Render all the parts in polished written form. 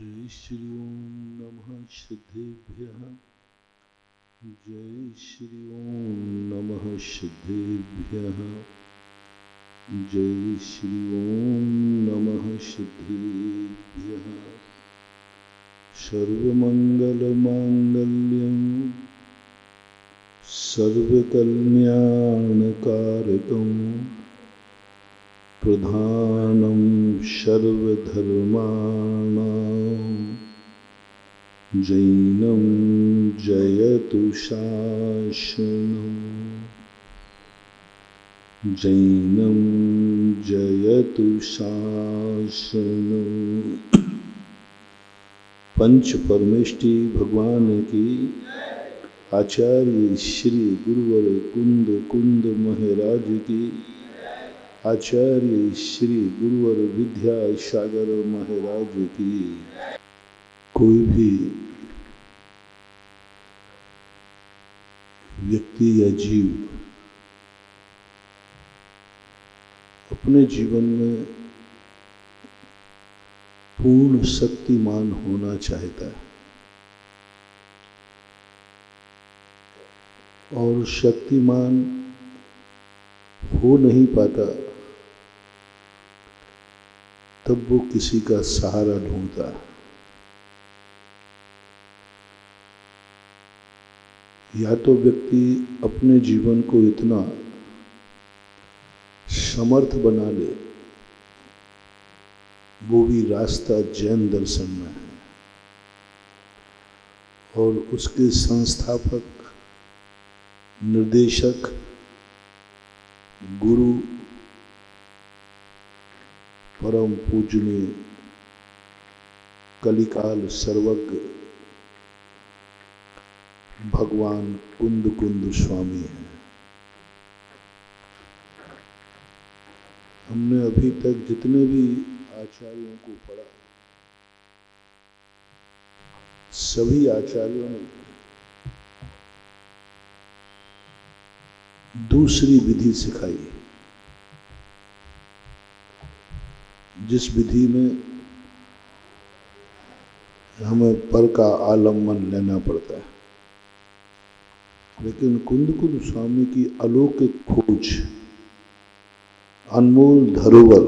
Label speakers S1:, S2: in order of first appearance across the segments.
S1: जय श्री ओम नमः सिद्धेभ्यः। जय श्री ओम नमः सिद्धेभ्यः। जय श्री ओम नमः सिद्धेभ्यः। सर्वमंगलमांगल्यं सर्वकल्याणकारकं प्रधानं सर्वधर्माणां जैनं जयतु शासनम्। जैनं जयतु शासनम्। पंच परमेष्टि भगवान की, आचार्य श्री गुरुवर कुंद कुंद महाराज की, आचार्य श्री गुरुवर विद्या सागर महाराज की। कोई भी व्यक्ति या जीव अपने जीवन में पूर्ण शक्तिमान होना चाहता है और शक्तिमान हो नहीं पाता, तब वो किसी का सहारा ढूंढता है। या तो व्यक्ति अपने जीवन को इतना समर्थ बना ले, वो भी रास्ता जैन दर्शन में है और उसके संस्थापक निर्देशक गुरु परम पूजनीय कलिकाल सर्वज्ञ भगवान कुंद कुंद स्वामी हैं। हमने अभी तक जितने भी आचार्यों को पढ़ा, सभी आचार्यों ने दूसरी विधि सिखाई, जिस विधि में हमें पर का आलम्बन लेना पड़ता है। लेकिन कुंद कुंद स्वामी की अलौकिक खोज, अनमोल धरोहर,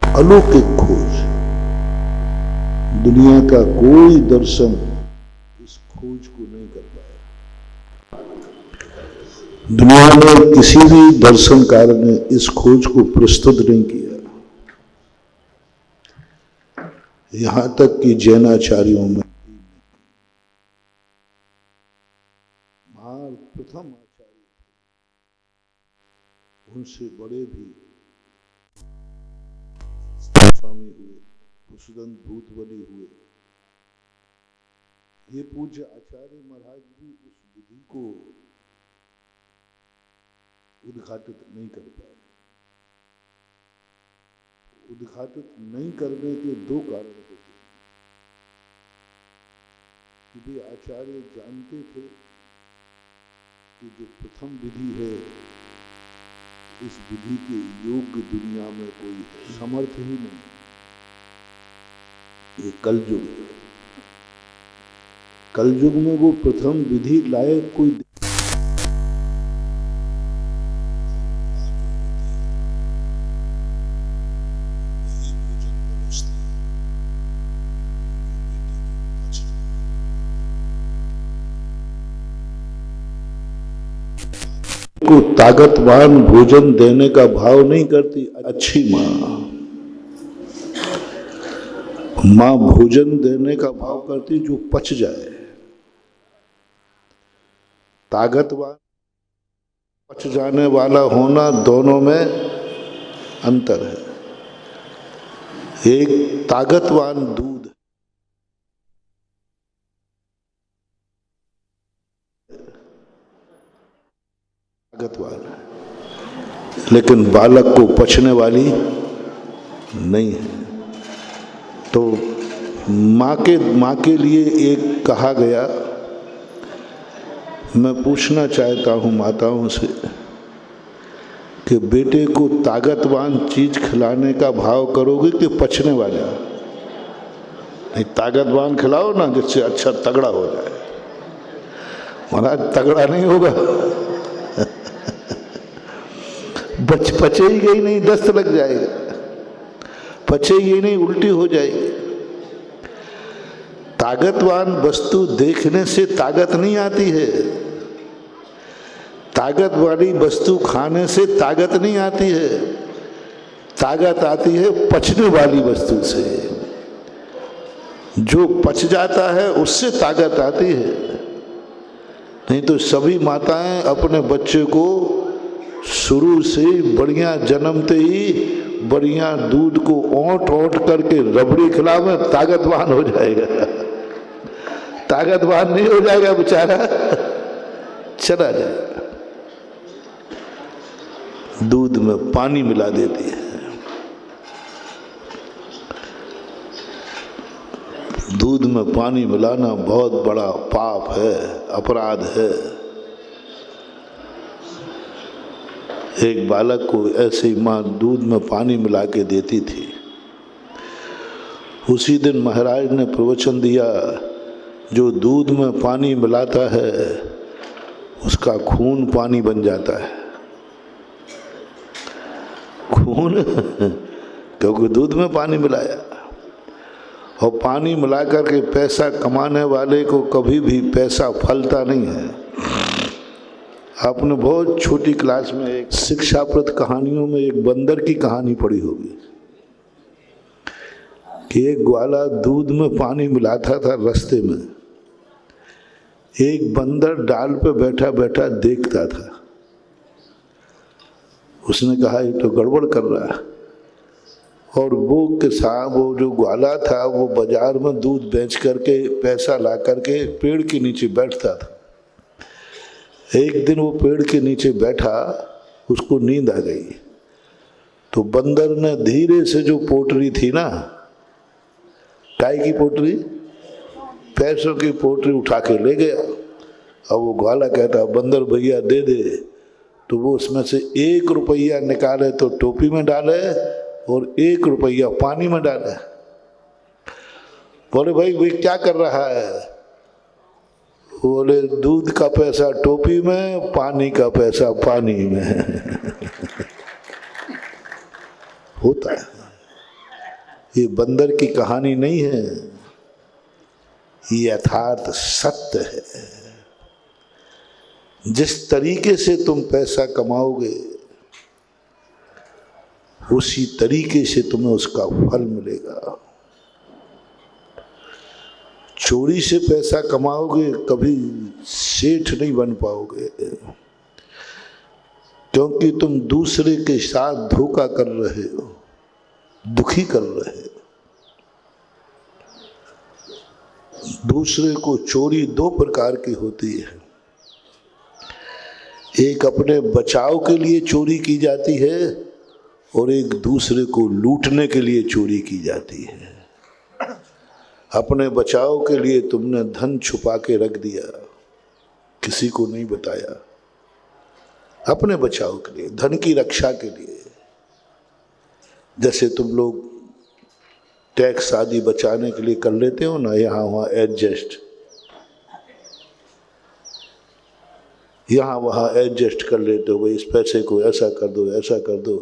S1: अलौकिक खोज, दुनिया का कोई दर्शन इस खोज को नहीं कर पाया। दुनिया में किसी भी दर्शनकार ने इस खोज को प्रस्तुत नहीं किया। यहां तक कि जैनाचार्यों में प्रथम आचार्य, उनसे बड़े भी स्वामी हुए, कुशदंत भूतबली हुए। ये पूज्य आचार्य महाराज भी उस विधि को उद्घाटित नहीं कर पाए। उद्घाटित नहीं करने के दो कारण होते हैं कि वे आचार्य जानते थे कि जो प्रथम विधि है, इस विधि के योग्य दुनिया में कोई समर्थ ही नहीं। ये कलयुग है। कलयुग में वो प्रथम विधि लायक कोई को ताकतवान भोजन देने का भाव नहीं करती। अच्छी माँ भोजन देने का भाव करती जो पच जाए। ताकतवान, पच जाने वाला होना, दोनों में अंतर है। एक ताकतवान दूध ताकतवान है, लेकिन बालक को पचने वाली नहीं है। तो माँ के लिए एक कहा गया। मैं पूछना चाहता हूँ माताओं से कि बेटे को ताकतवान चीज खिलाने का भाव करोगे कि पचने वाला? नहीं, ताकतवान खिलाओ ना जिससे अच्छा तगड़ा हो जाए। महाराज तगड़ा नहीं होगा, पचेगी ही नहीं, दस्त लग जाएगा, पचेगी ही नहीं, उल्टी हो जाएगी। ताकतवान वस्तु देखने से ताकत नहीं आती है, ताकत वाली वस्तु खाने से ताकत नहीं आती है, ताकत आती है पचने वाली वस्तु से। जो पच जाता है उससे ताकत आती है। नहीं तो सभी माताएं अपने बच्चे को शुरू से बढ़िया जन्मते ही बढ़िया दूध को ओंट ओंट करके रबड़ी खिलावे, ताकतवान हो जाएगा। ताकतवान नहीं हो जाएगा बेचारा, चला जाएगा। दूध में पानी मिला देती है। दूध में पानी मिलाना बहुत बड़ा पाप है, अपराध है। एक बालक को ऐसे ही माँ दूध में पानी मिला के देती थी। उसी दिन महाराज ने प्रवचन दिया, जो दूध में पानी मिलाता है उसका खून पानी बन जाता है। खून क्योंकि दूध में पानी मिलाया। और पानी मिला करके पैसा कमाने वाले को कभी भी पैसा फलता नहीं है। आपने बहुत छोटी क्लास में एक शिक्षाप्रद कहानियों में एक बंदर की कहानी पढ़ी होगी कि एक ग्वाला दूध में पानी मिलाता था। रास्ते में एक बंदर डाल पे बैठा बैठा देखता था। उसने कहा ये तो गड़बड़ कर रहा है। और वो किसान, वो जो ग्वाला था, वो बाजार में दूध बेच करके पैसा ला करके पेड़ के नीचे बैठता था। एक दिन वो पेड़ के नीचे बैठा, उसको नींद आ गई। तो बंदर ने धीरे से जो पोटरी थी ना, काय की पोटरी, पैसों की पोटरी उठा के ले गया। अब वो ग्वाला कहता बंदर भैया दे दे। तो वो उसमें से 1 रुपया निकाले तो टोपी में डाले और 1 रुपया पानी में डाले। बोले भाई भाई क्या कर रहा है? बोले दूध का पैसा टोपी में, पानी का पैसा पानी में। होता है। ये बंदर की कहानी नहीं है, ये यथार्थ सत्य है। जिस तरीके से तुम पैसा कमाओगे उसी तरीके से तुम्हें उसका फल मिलेगा। चोरी से पैसा कमाओगे कभी सेठ नहीं बन पाओगे, क्योंकि तुम दूसरे के साथ धोखा कर रहे हो, दुखी कर रहे हो। दूसरे को चोरी 2 प्रकार की होती है। एक अपने बचाव के लिए चोरी की जाती है और एक दूसरे को लूटने के लिए चोरी की जाती है। अपने बचाव के लिए तुमने धन छुपा के रख दिया, किसी को नहीं बताया। अपने बचाव के लिए, धन की रक्षा के लिए। जैसे तुम लोग टैक्स आदि बचाने के लिए कर लेते हो ना, यहाँ वहाँ एडजस्ट, यहाँ वहाँ एडजस्ट कर लेते हो, इस पैसे को ऐसा कर दो, ऐसा कर दो,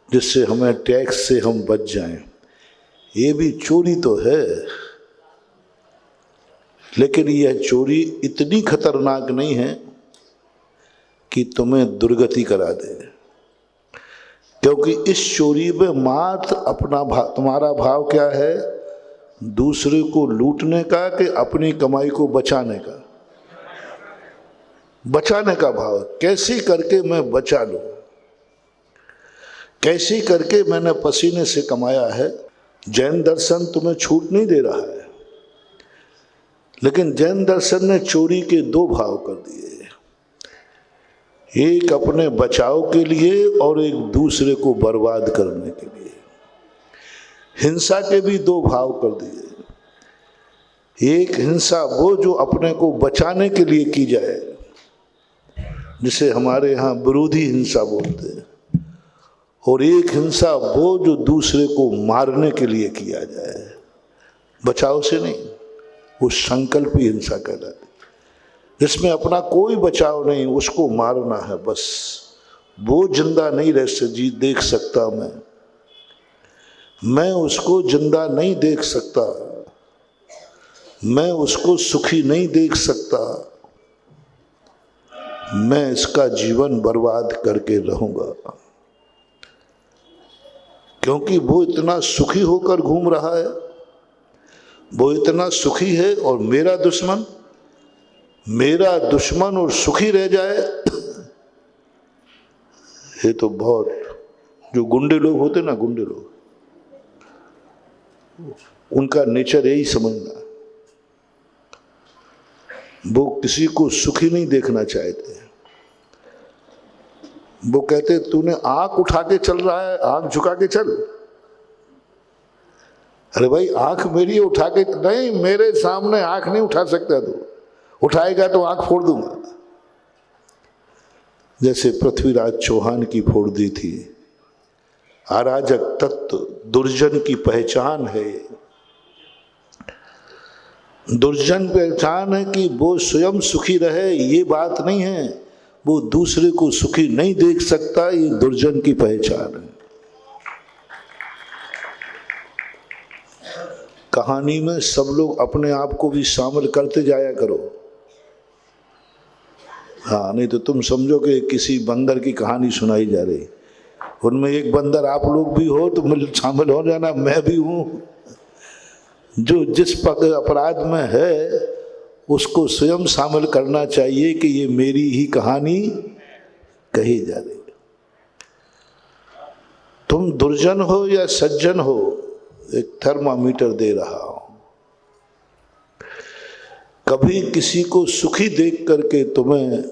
S1: जिससे हमें टैक्स से हम बच जाएं। ये भी चोरी तो है, लेकिन यह चोरी इतनी खतरनाक नहीं है कि तुम्हें दुर्गति करा दे। क्योंकि इस चोरी में मात्र अपना भाव, तुम्हारा भाव क्या है? दूसरे को लूटने का कि अपनी कमाई को बचाने का? बचाने का भाव। कैसे करके मैं बचा लूं, कैसे करके मैंने पसीने से कमाया है। जैन दर्शन तुम्हें छूट नहीं दे रहा है, लेकिन जैन दर्शन ने चोरी के 2 भाव कर दिए, एक अपने बचाव के लिए और एक दूसरे को बर्बाद करने के लिए। हिंसा के भी 2 भाव कर दिए। एक हिंसा वो जो अपने को बचाने के लिए की जाए, जिसे हमारे यहाँ विरोधी हिंसा बोलते हैं, और एक हिंसा वो जो दूसरे को मारने के लिए किया जाए, बचाव से नहीं, वो संकल्प ही हिंसा कहलाती, जिसमें अपना कोई बचाव नहीं, उसको मारना है बस। वो जिंदा नहीं रह जी देख सकता मैं उसको जिंदा नहीं देख सकता, मैं उसको सुखी नहीं देख सकता, मैं इसका जीवन बर्बाद करके रहूंगा, क्योंकि वो इतना सुखी होकर घूम रहा है, वो इतना सुखी है, और मेरा दुश्मन और सुखी रह जाए, ये तो बहुत, जो गुंडे लोग होते ना, गुंडे लोग, उनका नेचर यही समझना, वो किसी को सुखी नहीं देखना चाहते। वो कहते तूने आंख उठा के चल रहा है, आंख झुका के चल। अरे भाई आंख मेरी उठा के नहीं, मेरे सामने आंख नहीं उठा सकता, तू उठाएगा तो आंख फोड़ दूंगा। जैसे पृथ्वीराज चौहान की फोड़ दी थी। अराजक तत्व दुर्जन की पहचान है। दुर्जन पहचान है कि वो स्वयं सुखी रहे, ये बात नहीं है, वो दूसरे को सुखी नहीं देख सकता, ये दुर्जन की पहचान है। कहानी में सब लोग अपने आप को भी शामिल करते जाया करो। हाँ, नहीं तो तुम समझो कि किसी बंदर की कहानी सुनाई जा रही, उनमें एक बंदर आप लोग भी हो तो शामिल हो जाना, मैं भी हूँ। जो जिस अपराध में है उसको स्वयं शामिल करना चाहिए कि ये मेरी ही कहानी कही जा रही है। तुम दुर्जन हो या सज्जन हो, एक थर्मामीटर दे रहा हूं। कभी किसी को सुखी देख करके तुम्हें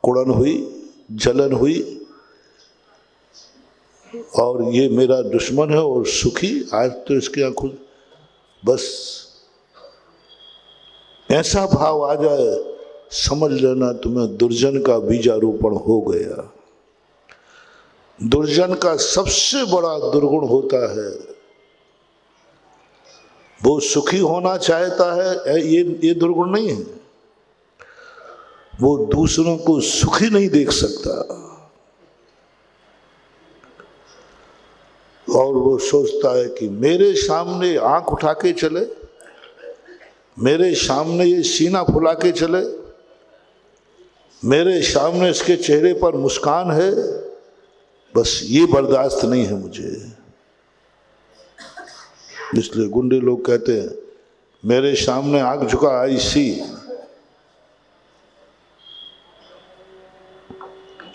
S1: कुड़न हुई, जलन हुई, और ये मेरा दुश्मन है और सुखी, आज तो इसके आंखों बस ऐसा भाव आ जाए, समझ लेना तुम्हें दुर्जन का बीजारोपण हो गया। दुर्जन का सबसे बड़ा दुर्गुण होता है, वो सुखी होना चाहता है, ये दुर्गुण नहीं है, वो दूसरों को सुखी नहीं देख सकता, और वो सोचता है कि मेरे सामने आंख उठा के चले, मेरे सामने ये सीना फुला के चले, मेरे सामने इसके चेहरे पर मुस्कान है, बस ये बर्दाश्त नहीं है मुझे। इसलिए गुंडे लोग कहते हैं मेरे सामने आंख झुका ऐसी,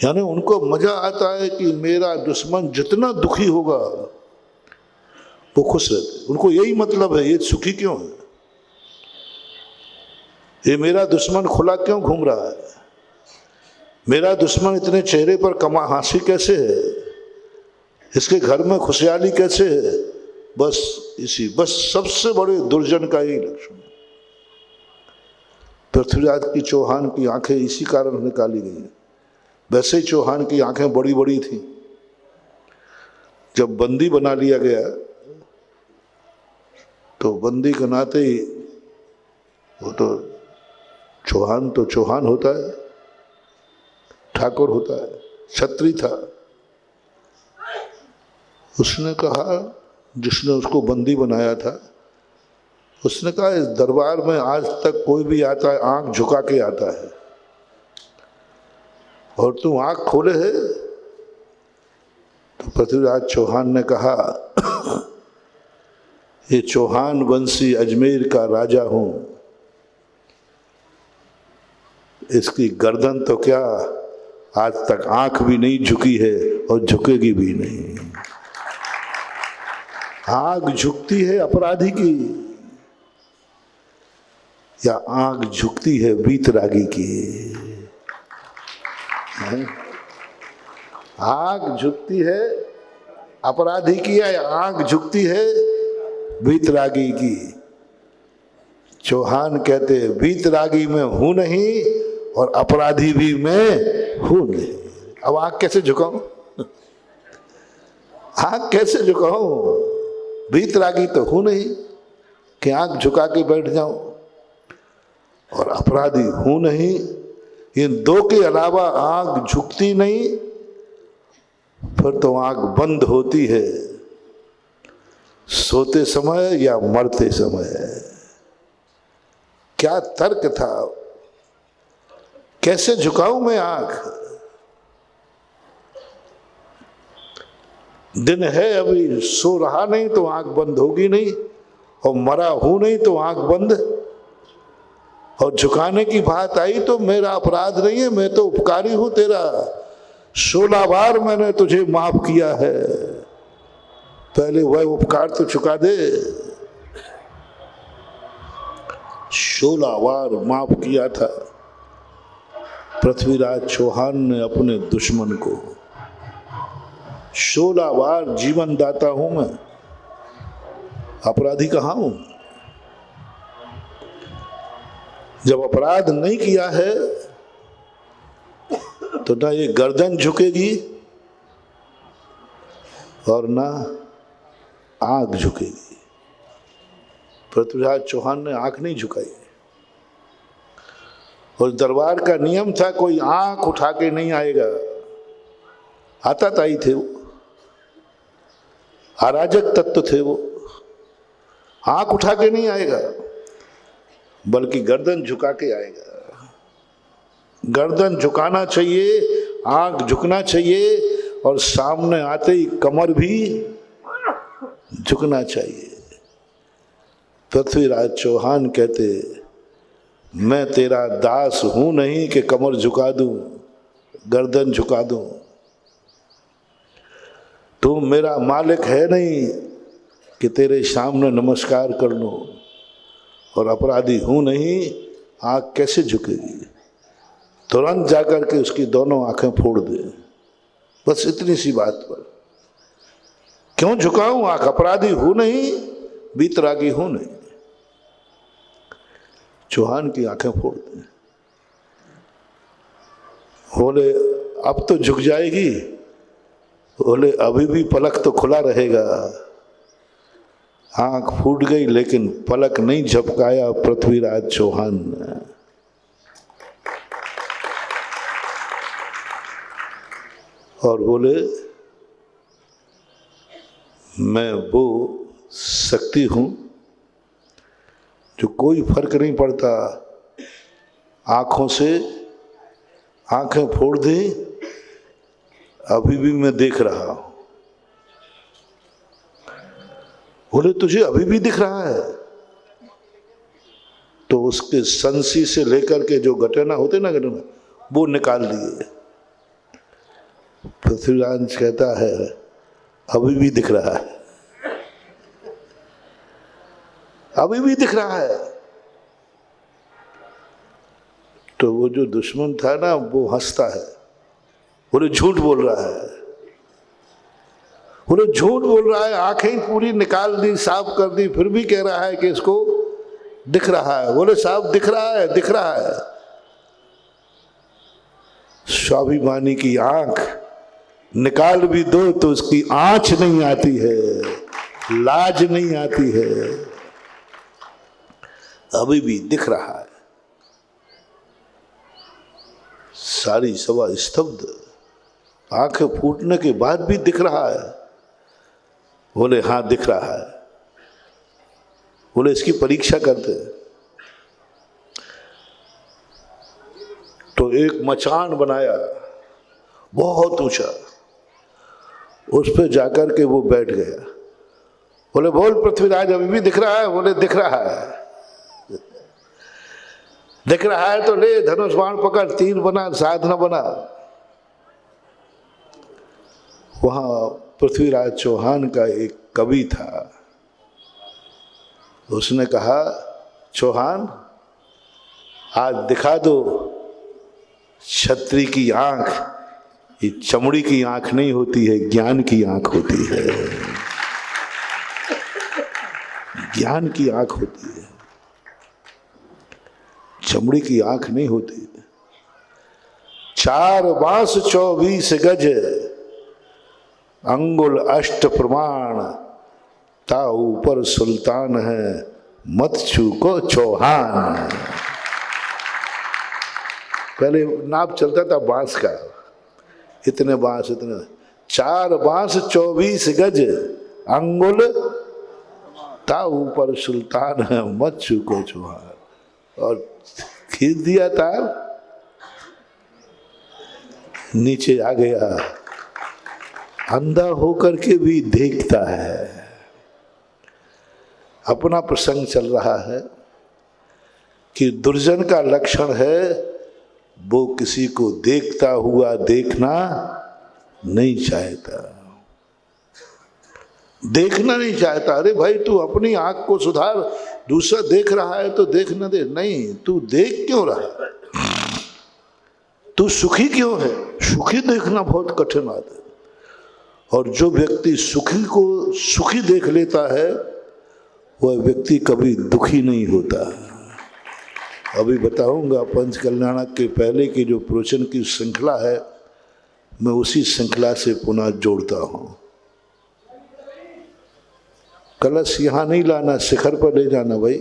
S1: यानी उनको मजा आता है कि मेरा दुश्मन जितना दुखी होगा वो खुश रहते। उनको यही मतलब है, ये सुखी क्यों है, ये मेरा दुश्मन खुला क्यों घूम रहा है, मेरा दुश्मन इतने चेहरे पर कमा हंसी कैसे है, इसके घर में खुशहाली कैसे है, बस सबसे बड़े दुर्जन का यही लक्षण। पृथ्वीराज की चौहान की आंखें इसी कारण निकाली गई। वैसे ही चौहान की आंखें बड़ी बड़ी थी। जब बंदी बना लिया गया तो बंदी के नाते ही वो तो चौहान होता है, ठाकुर होता है, छत्री था। उसने कहा, जिसने उसको बंदी बनाया था, उसने कहा इस दरबार में आज तक कोई भी आता है आंख झुका के आता है, और तू आंख खोले है। तो पृथ्वीराज चौहान ने कहा ये चौहान वंशी अजमेर का राजा हूं, इसकी गर्दन तो क्या आज तक आंख भी नहीं झुकी है और झुकेगी भी नहीं। आंख झुकती है अपराधी की या आंख झुकती है वीतरागी की? आंख झुकती है अपराधी की या आंख झुकती है वीतरागी की? चौहान कहते वीतरागी में हूं नहीं और अपराधी भी मैं हूं नहीं। अब आंख कैसे झुकाऊं? आंख कैसे झुकाऊं? वीतरागी तो हूं नहीं कि आंख झुका के बैठ जाऊं, और अपराधी हूं नहीं। इन दो के अलावा आंख झुकती नहीं, फिर तो आंख बंद होती है, सोते समय या मरते समय। क्या तर्क था, कैसे झुकाऊं मैं आंख? दिन है अभी, सो रहा नहीं तो आंख बंद होगी नहीं, और मरा हूं नहीं तो आंख बंद। और झुकाने की बात आई तो मेरा अपराध नहीं है, मैं तो उपकारी हूं तेरा। 16 बार मैंने तुझे माफ किया है, पहले वह उपकार तो चुका दे। 16 बार माफ किया था पृथ्वीराज चौहान ने अपने दुश्मन को। 16 बार जीवन दाता हूं मैं, अपराधी कहां हूं? जब अपराध नहीं किया है तो ना ये गर्दन झुकेगी और ना आंख झुकेगी। पृथ्वीराज चौहान ने आंख नहीं झुकाई, और दरबार का नियम था कोई आंख उठा के नहीं आएगा। आताताई थे वो, अराजक तत्व थे वो। आंख उठा के नहीं आएगा, बल्कि गर्दन झुका के आएगा। गर्दन झुकाना चाहिए, आंख झुकना चाहिए, और सामने आते ही कमर भी झुकना चाहिए। पृथ्वीराज चौहान कहते, मैं तेरा दास हूं नहीं कि कमर झुका दूं, गर्दन झुका दूं। तू मेरा मालिक है नहीं कि तेरे सामने नमस्कार कर लूं, और अपराधी हूं नहीं, आंख कैसे झुकेगी? तुरंत जाकर के उसकी दोनों आंखें फोड़ दे, बस इतनी सी बात पर। क्यों झुकाऊं आंख? अपराधी हूं नहीं, बीतरागी हूं नहीं। चौहान की आंखें फोड़ दे। बोले अब तो झुक जाएगी? बोले अभी भी पलक तो खुला रहेगा। आंख फूट गई, लेकिन पलक नहीं झपकाया पृथ्वीराज चौहान ने। और बोले मैं वो शक्ति हूं जो कोई फर्क नहीं पड़ता, आंखों से आंखें फोड़ दे, अभी भी मैं देख रहा हूं। बोले तुझे अभी भी दिख रहा है? तो उसके संसी से लेकर के जो घटना होते ना घटना, वो निकाल लिए। पृथ्वीराज कहता है अभी भी दिख रहा है, अभी भी दिख रहा है। तो वो जो दुश्मन था ना, वो हंसता है, बोले झूठ बोल रहा है। बोले झूठ बोल रहा है, आंखें पूरी निकाल दी, साफ कर दी, फिर भी कह रहा है कि इसको दिख रहा है। बोले साफ दिख रहा है, दिख रहा है। स्वाभिमानी की आंख निकाल भी दो तो उसकी आंच नहीं आती है, लाज नहीं आती है। अभी भी दिख रहा है। सारी सभा स्तब्ध, आंखें फूटने के बाद भी दिख रहा है। बोले हाँ दिख रहा है। बोले इसकी परीक्षा करते हैं। तो एक मचान बनाया बहुत ऊंचा, उस पर जाकर के वो बैठ गया। बोले बोल पृथ्वीराज अभी भी दिख रहा है? बोले दिख रहा है। दिख रहा है तो ले, धनुष बाण पकड़, तीर बना, साधना बना। वहां पृथ्वीराज चौहान का एक कवि था, उसने कहा चौहान आज दिखा दो क्षत्रिय की आंख। ये चमड़ी की आंख नहीं होती है, ज्ञान की आंख होती है, ज्ञान की आंख होती है, चमड़ी की आंख नहीं होती। 4 बांस 24 गज, अंगुल अष्ट प्रमाण, ता ऊपर सुल्तान है, मत चूको चौहान। पहले नाप चलता था बांस का, इतने बांस, इतने 4 बांस 24 गज, अंगुल था ऊपर सुल्तान है, मत चूको चौहान। और खींच दिया तार, नीचे आ गया। अंधा होकर के भी देखता है। अपना प्रसंग चल रहा है कि दुर्जन का लक्षण है वो किसी को देखता हुआ देखना नहीं चाहता, देखना नहीं चाहता। अरे भाई तू अपनी आंख को सुधार, दूसरा देख रहा है तो देखना दे। नहीं, तू देख क्यों रहा है? तू सुखी क्यों है? सुखी देखना बहुत कठिन बात है। और जो व्यक्ति सुखी को सुखी देख लेता है वह व्यक्ति कभी दुखी नहीं होता। अभी बताऊंगा पंच कल्याणक के पहले की जो प्रवचन की श्रृंखला है, मैं उसी श्रृंखला से पुनः जोड़ता हूं। कलश यहां नहीं लाना, शिखर पर ले जाना भाई।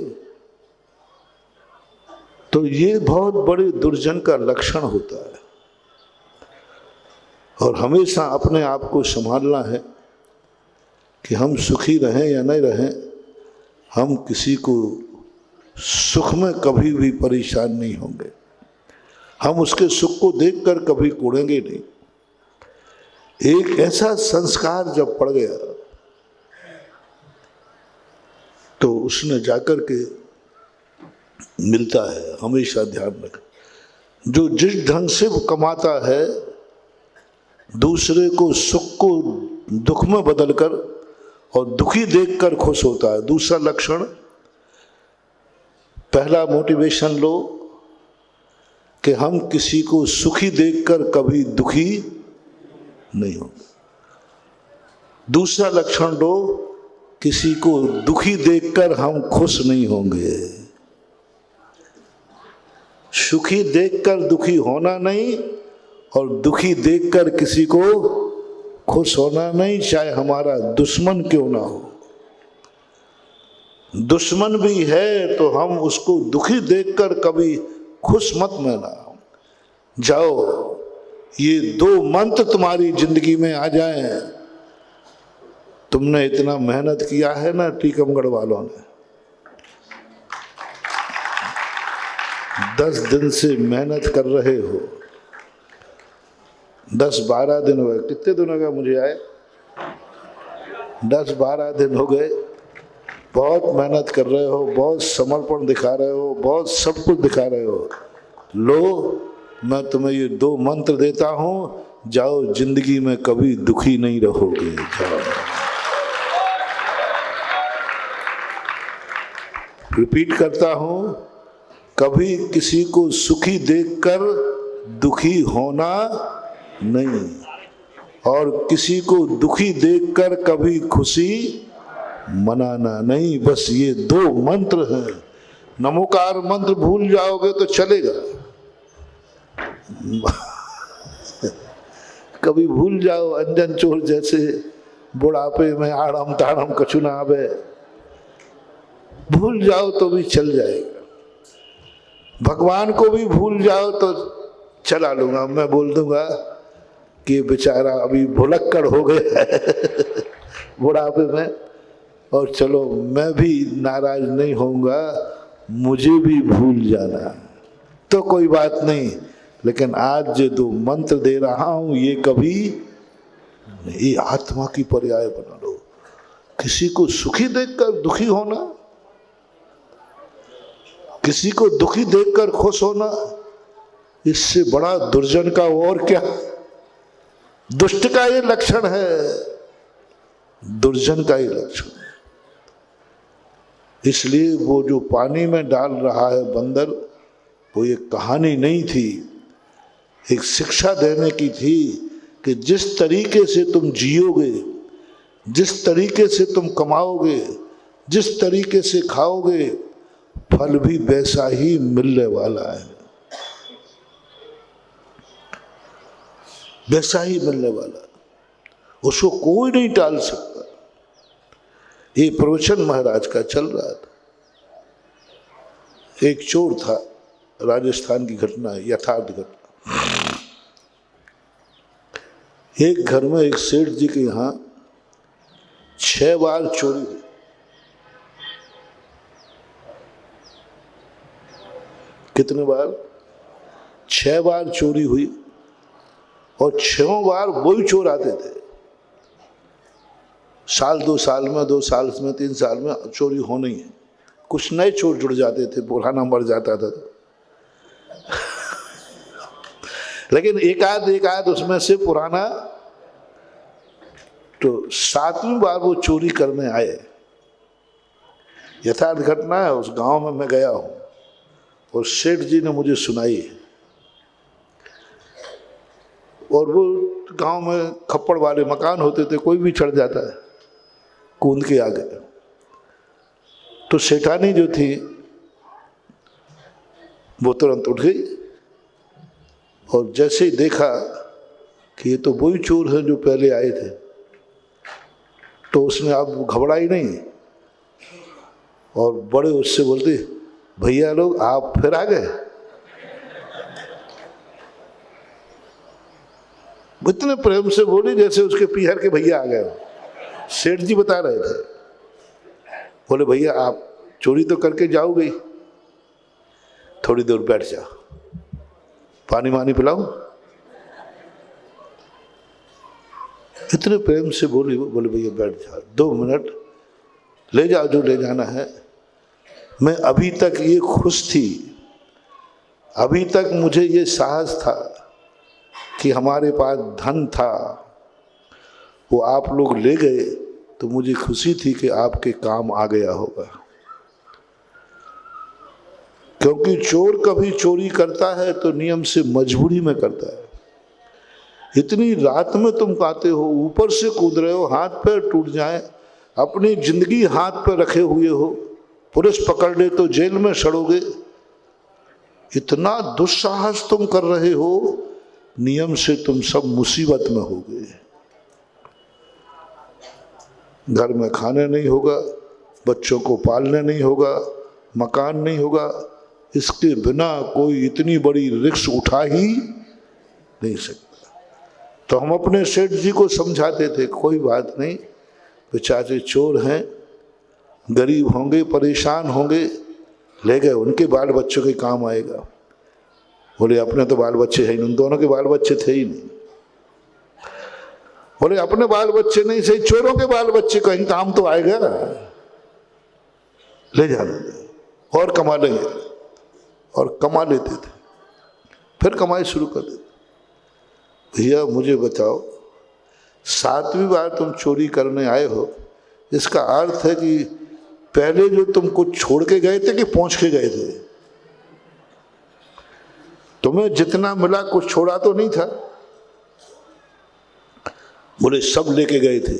S1: तो ये बहुत बड़े दुर्जन का लक्षण होता है। और हमेशा अपने आप को संभालना है कि हम सुखी रहें या नहीं रहें, हम किसी को सुख में कभी भी परेशान नहीं होंगे। हम उसके सुख को देखकर कभी कूड़ेंगे नहीं। एक ऐसा संस्कार जब पड़ गया तो उसने जाकर के मिलता है। हमेशा ध्यान रखें, जो जिस ढंग से वो कमाता है, दूसरे को सुख को दुख में बदलकर और दुखी देखकर खुश होता है। दूसरा लक्षण, पहला मोटिवेशन लो कि हम किसी को सुखी देखकर कभी दुखी नहीं होंगे। दूसरा लक्षण लो, किसी को दुखी देखकर हम खुश नहीं होंगे। सुखी देखकर दुखी होना नहीं और दुखी देखकर किसी को खुश होना नहीं, चाहे हमारा दुश्मन क्यों ना हो। दुश्मन भी है तो हम उसको दुखी देखकर कभी खुश मत माना जाओ। ये 2 मंत्र तुम्हारी जिंदगी में आ जाएं। तुमने इतना मेहनत किया है ना टीकमगढ़ वालों ने, 10 दिन से मेहनत कर रहे हो, 10-12 दिन हो गए। कितने दिन हो गए मुझे आए? 10-12 दिन हो गए। बहुत मेहनत कर रहे हो, बहुत समर्पण दिखा रहे हो, बहुत सब कुछ दिखा रहे हो। लो, मैं तुम्हें ये 2 मंत्र देता हूं, जाओ, जिंदगी में कभी दुखी नहीं रहोगे। जाओ। रिपीट करता हूं, कभी किसी को सुखी देखकर दुखी होना नहीं और किसी को दुखी देखकर कभी खुशी मनाना नहीं। बस ये 2 मंत्र हैं। नमोकार मंत्र भूल जाओगे तो चलेगा, कभी भूल जाओ, अंजन चोर जैसे बुढ़ापे में आड़म ताड़म कछु ना आवे, भूल जाओ तो भी चल जाएगा। भगवान को भी भूल जाओ तो चला लूंगा, मैं बोल दूंगा कि बेचारा अभी भुलक्कड़ हो गया है बुढ़ापे में, और चलो मैं भी नाराज नहीं होऊंगा, मुझे भी भूल जाना तो कोई बात नहीं। लेकिन आज जो 2 मंत्र दे रहा हूं ये कभी ये आत्मा की पर्याय बना लो। किसी को सुखी देखकर दुखी होना, किसी को दुखी देखकर खुश होना, इससे बड़ा दुर्जन का और क्या। दुष्ट का ये लक्षण है, दुर्जन का ये लक्षण है। इसलिए वो जो पानी में डाल रहा है बंदर, वो ये कहानी नहीं थी, एक शिक्षा देने की थी कि जिस तरीके से तुम जियोगे, जिस तरीके से तुम कमाओगे, जिस तरीके से खाओगे, फल भी वैसा ही मिलने वाला है, वैसा ही मिलने वाला, उसको कोई नहीं टाल सकता। ये प्रवचन महाराज का चल रहा था। एक चोर था, राजस्थान की घटना है, यथार्थ घटना। एक घर में एक सेठ जी के यहाँ 6 बार चोरी हुई। कितने बार? 6 बार चोरी हुई और 6 बार वही चोर आते थे। साल 2 साल में, 2 साल में, 3 साल में चोरी होनी है। कुछ नए चोर जुड़ जाते थे, पुराना मर जाता था तो लेकिन एक आध उसमें से पुराना। तो 7वीं बार वो चोरी करने आए। यथार्थ घटना है, उस गांव में मैं गया हूं और सेठ जी ने मुझे सुनाई। और वो गांव में खप्पड़ वाले मकान होते थे, कोई भी चढ़ जाता है कूद के आगे। तो सेठानी जो थी वो तुरंत उठ गई और जैसे ही देखा कि ये तो वही चोर है जो पहले आए थे, तो उसने आप घबराई नहीं और बड़े उससे बोलते, भैया लोग आप फिर आ गए। इतने प्रेम से बोली जैसे उसके पीहर के भैया आ गए। सेठ जी बता रहे थे, बोले भैया आप चोरी तो करके जाओगे, थोड़ी देर बैठ जाओ, पानी वानी पिलाऊं। इतने प्रेम से बोली, बोले भैया बैठ जाओ, 2 मिनट ले जाओ जो ले जाना है। मैं अभी तक ये खुश थी, अभी तक मुझे ये साहस था कि हमारे पास धन था, वो आप लोग ले गए तो मुझे खुशी थी कि आपके काम आ गया होगा। क्योंकि चोर कभी चोरी करता है तो नियम से मजबूरी में करता है। इतनी रात में तुम आते हो, ऊपर से कूद रहे हो, हाथ पैर टूट जाए, अपनी जिंदगी हाथ पर रखे हुए हो, पुलिस पकड़ ले तो जेल में सड़ोगे। इतना दुस्साहस तुम कर रहे हो, नियम से तुम सब मुसीबत में होगे। घर में खाने नहीं होगा, बच्चों को पालने नहीं होगा, मकान नहीं होगा। इसके बिना कोई इतनी बड़ी रिस्क उठा ही नहीं सकता। तो हम अपने सेठ जी को समझाते थे, कोई बात नहीं, बेचारे चोर हैं, गरीब होंगे, परेशान होंगे, ले गए, उनके बाल बच्चों के काम आएगा। बोले अपने तो बाल बच्चे है ही नहीं, उन दोनों के बाल बच्चे थे ही नहीं। बोले अपने बाल बच्चे नहीं सही, चोरों के बाल बच्चे कहीं काम तो आएगा, ले जाना और कमा लेंगे। और कमा लेते थे, फिर कमाई शुरू कर देते। भैया मुझे बताओ, 7वीं बार तुम चोरी करने आए हो, इसका अर्थ है कि पहले जो तुम कुछ छोड़ के गए थे कि पहुंच के गए थे? तुम्हें जितना मिला कुछ छोड़ा तो नहीं था? बोले सब लेके गए थे।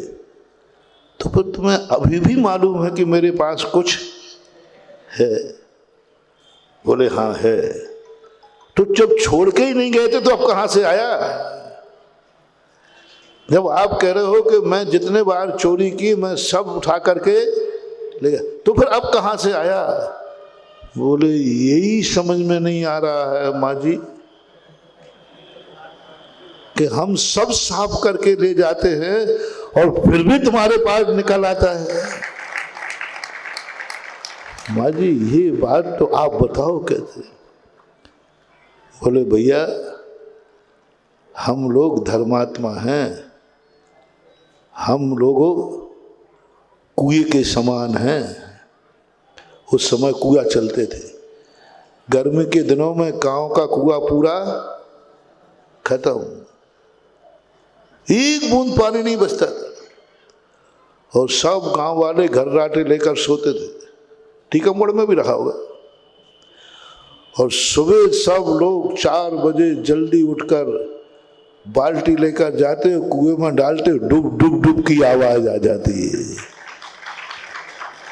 S1: तो फिर तुम्हें अभी भी मालूम है कि मेरे पास कुछ है? बोले हाँ है। तो जब छोड़ के ही नहीं गए थे तो अब कहां से आया? जब आप कह रहे हो कि मैं जितने बार चोरी की मैं सब उठा करके ले गया, तो फिर अब कहां से आया? बोले यही समझ में नहीं आ रहा है माँ जी कि हम सब साफ करके ले जाते हैं और फिर भी तुम्हारे पास निकल आता है। माँ जी ये बात तो आप बताओ कैसे? बोले भैया हम लोग धर्मात्मा हैं, हम लोगों कुएं के समान हैं। उस समय कुआं चलते थे, गर्मी के दिनों में गांव का कुआं पूरा खत्म, एक बूंद पानी नहीं बचता था और सब गांव वाले घर राटे लेकर सोते थे। टीकमगढ़ में भी रहा होगा। और सुबह सब लोग 4 बजे जल्दी उठकर बाल्टी लेकर जाते, कुएं में डालते, डुब डुब डुब की आवाज आ जाती है।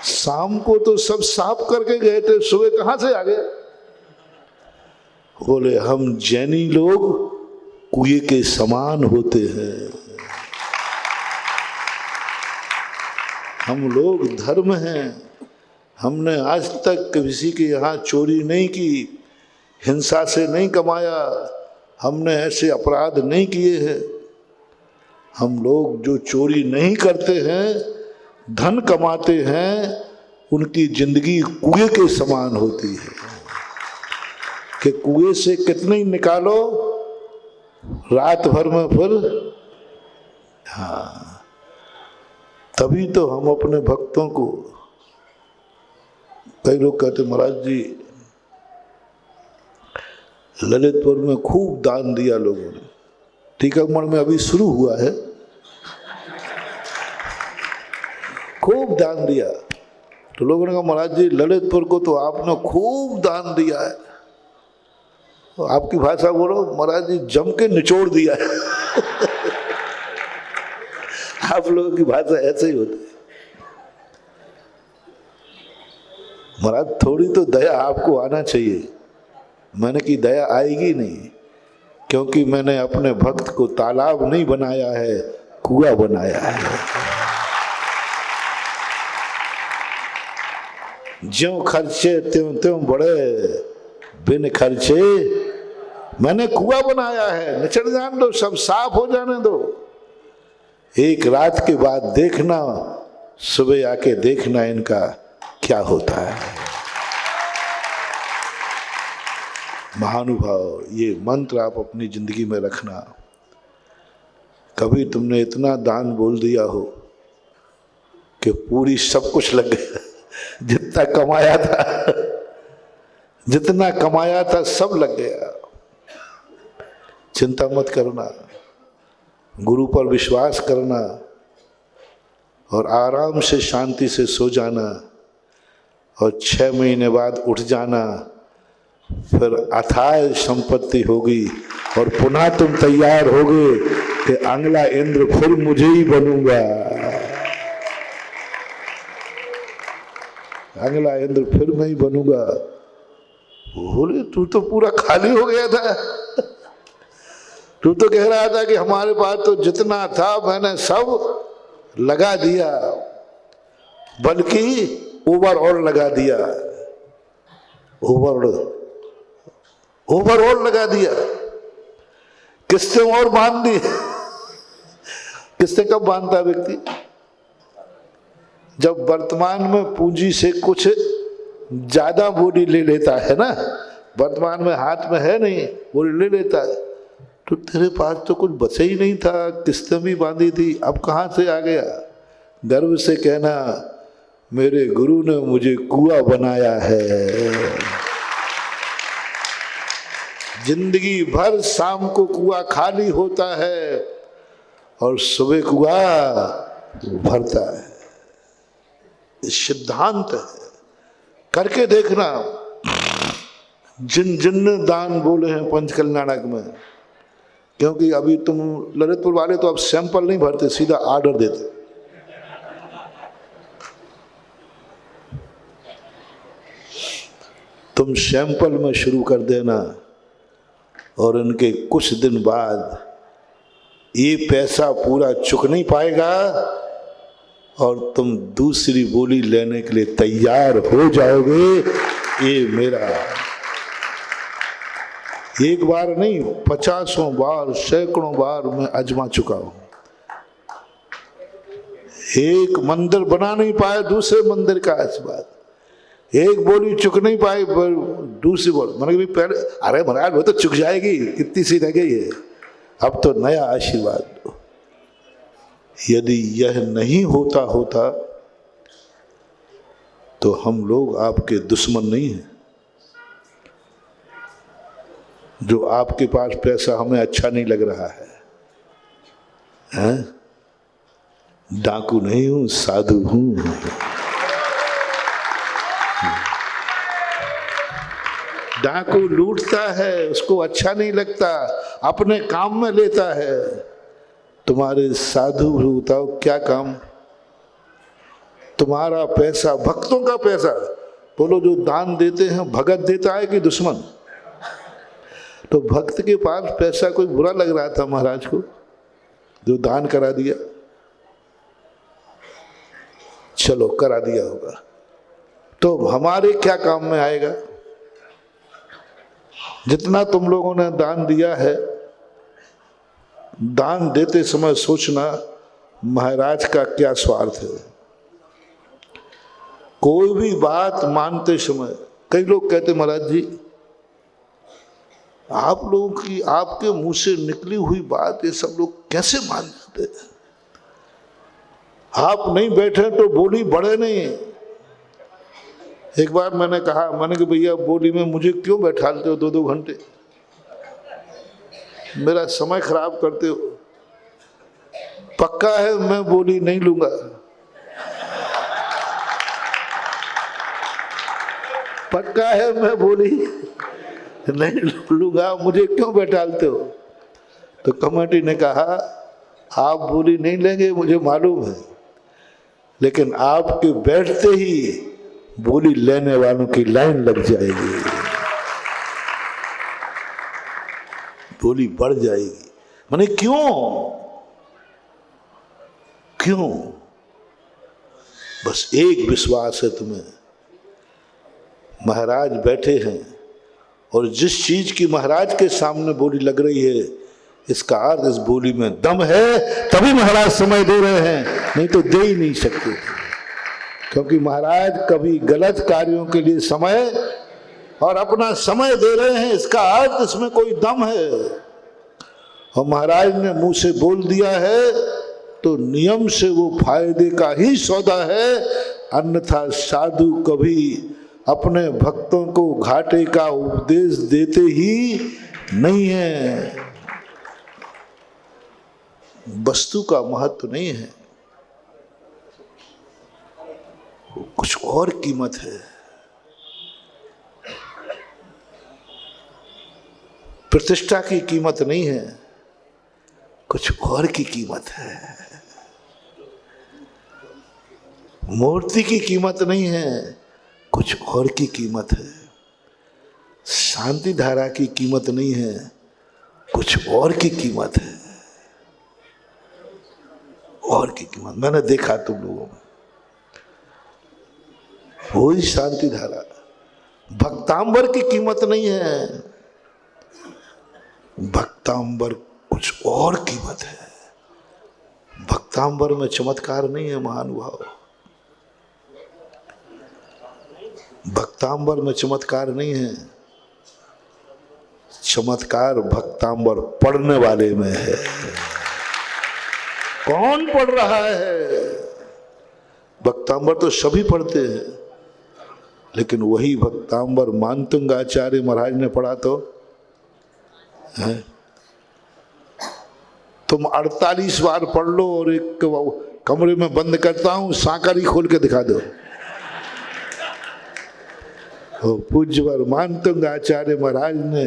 S1: शाम को तो सब साफ करके गए थे, सुबह कहां से आ गए? बोले हम जैनी लोग कुएं के समान होते हैं, हम लोग धर्म हैं, हमने आज तक किसी के यहाँ चोरी नहीं की, हिंसा से नहीं कमाया, हमने ऐसे अपराध नहीं किए हैं। हम लोग जो चोरी नहीं करते हैं, धन कमाते हैं, उनकी जिंदगी कुएं के समान होती है कि कुएं से कितने निकालो रात भर में फिर। हाँ, तभी तो हम अपने भक्तों को, कई लोग कहते महाराज जी ललितपुर में खूब दान दिया लोगों ने, टीकमगढ़ में अभी शुरू हुआ है, खूब दान दिया। तो लोगों ने कहा महाराज जी ललितपुर को तो आपने खूब दान दिया है। तो आपकी भाषा बोलो महाराज जी जम के निचोड़ दिया है। आप लोगों की भाषा ऐसे ही होती है। महाराज थोड़ी तो दया आपको आना चाहिए। मैंने की दया आएगी नहीं, क्योंकि मैंने अपने भक्त को तालाब नहीं बनाया है, कुआं बनाया है। ज्यों खर्चे त्यों त्यों बढ़े, बिन खर्चे मैंने कुआं बनाया है। निचड़ जाने दो, सब साफ हो जाने दो। एक रात के बाद देखना, सुबह आके देखना इनका क्या होता है। महानुभाव, ये मंत्र आप अपनी जिंदगी में रखना। कभी तुमने इतना दान बोल दिया हो कि पूरी सब कुछ लग गया, जितना कमाया था, जितना कमाया था सब लग गया। चिंता मत करना, गुरु पर विश्वास करना और आराम से शांति से सो जाना, और 6 महीने बाद उठ जाना। फिर अथाह संपत्ति होगी और पुनः तुम तैयार होगे कि अगला इंद्र फिर मुझे ही बनूंगा, अगला इंद्र फिर मैं ही बनूंगा। बोले तू तो पूरा खाली हो गया था, तू तो कह रहा था कि हमारे पास तो जितना था मैंने सब लगा दिया, बल्कि ओवरऑल लगा दिया, ओवरऑल लगा दिया। किस्तें और बांध दी। किस्तें कब बांधता व्यक्ति? जब वर्तमान में पूंजी से कुछ ज्यादा बोली ले लेता है ना, वर्तमान में हाथ में है नहीं, बोली ले लेता है। तो तेरे पास तो कुछ बचा ही नहीं था, किस्तें भी बांधी थी, अब कहाँ से आ गया? गर्व से कहना मेरे गुरु ने मुझे कुआं बनाया है। जिंदगी भर शाम को कुआं खाली होता है और सुबह कुआं भरता है। सिद्धांत है, करके देखना। जिन जिन ने दान बोले हैं पंचकल्याणक में, क्योंकि अभी तुम ललितपुर वाले तो अब सैंपल नहीं भरते, सीधा ऑर्डर देते। तुम सैंपल में शुरू कर देना और उनके कुछ दिन बाद ये पैसा पूरा चुक नहीं पाएगा और तुम दूसरी बोली लेने के लिए तैयार हो जाओगे। ये मेरा एक बार नहीं, 50 बार, सैकड़ों बार मैं आजमा चुका हूं। एक मंदिर बना नहीं पाया, दूसरे मंदिर का आशीर्वाद। एक बोली चुक नहीं पाई, दूसरी बोल मैंने भी पहले, अरे महाराज वो तो चुक जाएगी, कितनी सी रह गई है, अब तो नया आशीर्वाद दो। यदि यह नहीं होता तो हम लोग आपके दुश्मन नहीं हैं। जो आपके पास पैसा हमें अच्छा नहीं लग रहा है, हैं? डाकू नहीं हूं, साधु हूं। डाकू लूटता है, उसको अच्छा नहीं लगता, अपने काम में लेता है। तुम्हारे साधु बताओ क्या काम? तुम्हारा पैसा, भक्तों का पैसा, बोलो जो दान देते हैं भगत देता है कि दुश्मन? तो भक्त के पास पैसा कोई बुरा लग रहा था महाराज को, जो दान करा दिया। चलो करा दिया होगा, तो हमारे क्या काम में आएगा? जितना तुम लोगों ने दान दिया है, दान देते समय सोचना महाराज का क्या स्वार्थ है। कोई भी बात मानते समय कई लोग कहते महाराज जी आप लोगों की आपके मुंह से निकली हुई बात ये सब लोग कैसे मान जाते हैं? आप नहीं बैठे तो बोली बढ़े नहीं। एक बार मैंने कहा, मैंने कि भैया बोली में मुझे क्यों बैठालते हो 2-2 घंटे, मेरा समय खराब करते हो। पक्का है मैं बोली नहीं लूंगा, पक्का है मैं बोली नहीं लूंगा, मुझे क्यों बैठालते हो? तो कमेटी ने कहा आप बोली नहीं लेंगे मुझे मालूम है, लेकिन आपके बैठते ही बोली लेने वालों की लाइन लग जाएगी, बोली बढ़ जाएगी। मैंने क्यों क्यों? बस एक विश्वास है तुम्हें, महाराज बैठे हैं और जिस चीज की महाराज के सामने बोली लग रही है, इसका अर्थ इस बोली में दम है, तभी महाराज समय दे रहे हैं, नहीं तो दे ही नहीं सकते। क्योंकि महाराज कभी गलत कार्यों के लिए समय और अपना समय दे रहे हैं, इसका अर्थ इसमें कोई दम है। और महाराज ने मुंह से बोल दिया है तो नियम से वो फायदे का ही सौदा है, अन्यथा साधु कभी अपने भक्तों को घाटे का उपदेश देते ही नहीं है। वस्तु का महत्व नहीं है, कुछ और कीमत है। प्रतिष्ठा की कीमत नहीं है, कुछ और की कीमत है। मूर्ति की कीमत नहीं है, कुछ और की कीमत है। शांति धारा की कीमत नहीं है, कुछ और की कीमत है, और की कीमत। मैंने देखा तुम लोगों में वही शांति धारा, भक्तांबर की कीमत नहीं है, भक्तांबर कुछ और कीमत है। भक्तांबर में चमत्कार नहीं है महानुभाव, भक्तांबर में चमत्कार नहीं है, चमत्कार भक्तांबर पढ़ने वाले में है। कौन पढ़ रहा है? भक्तांबर तो सभी पढ़ते हैं, लेकिन वही भक्तांबर मानतुंग आचार्य महाराज ने पढ़ा तो है। तुम 48 बार पढ़ लो और एक कमरे में बंद करता हूं, साकारी खोल के दिखा दो। पूज्यवर मानतुंग आचार्य महाराज ने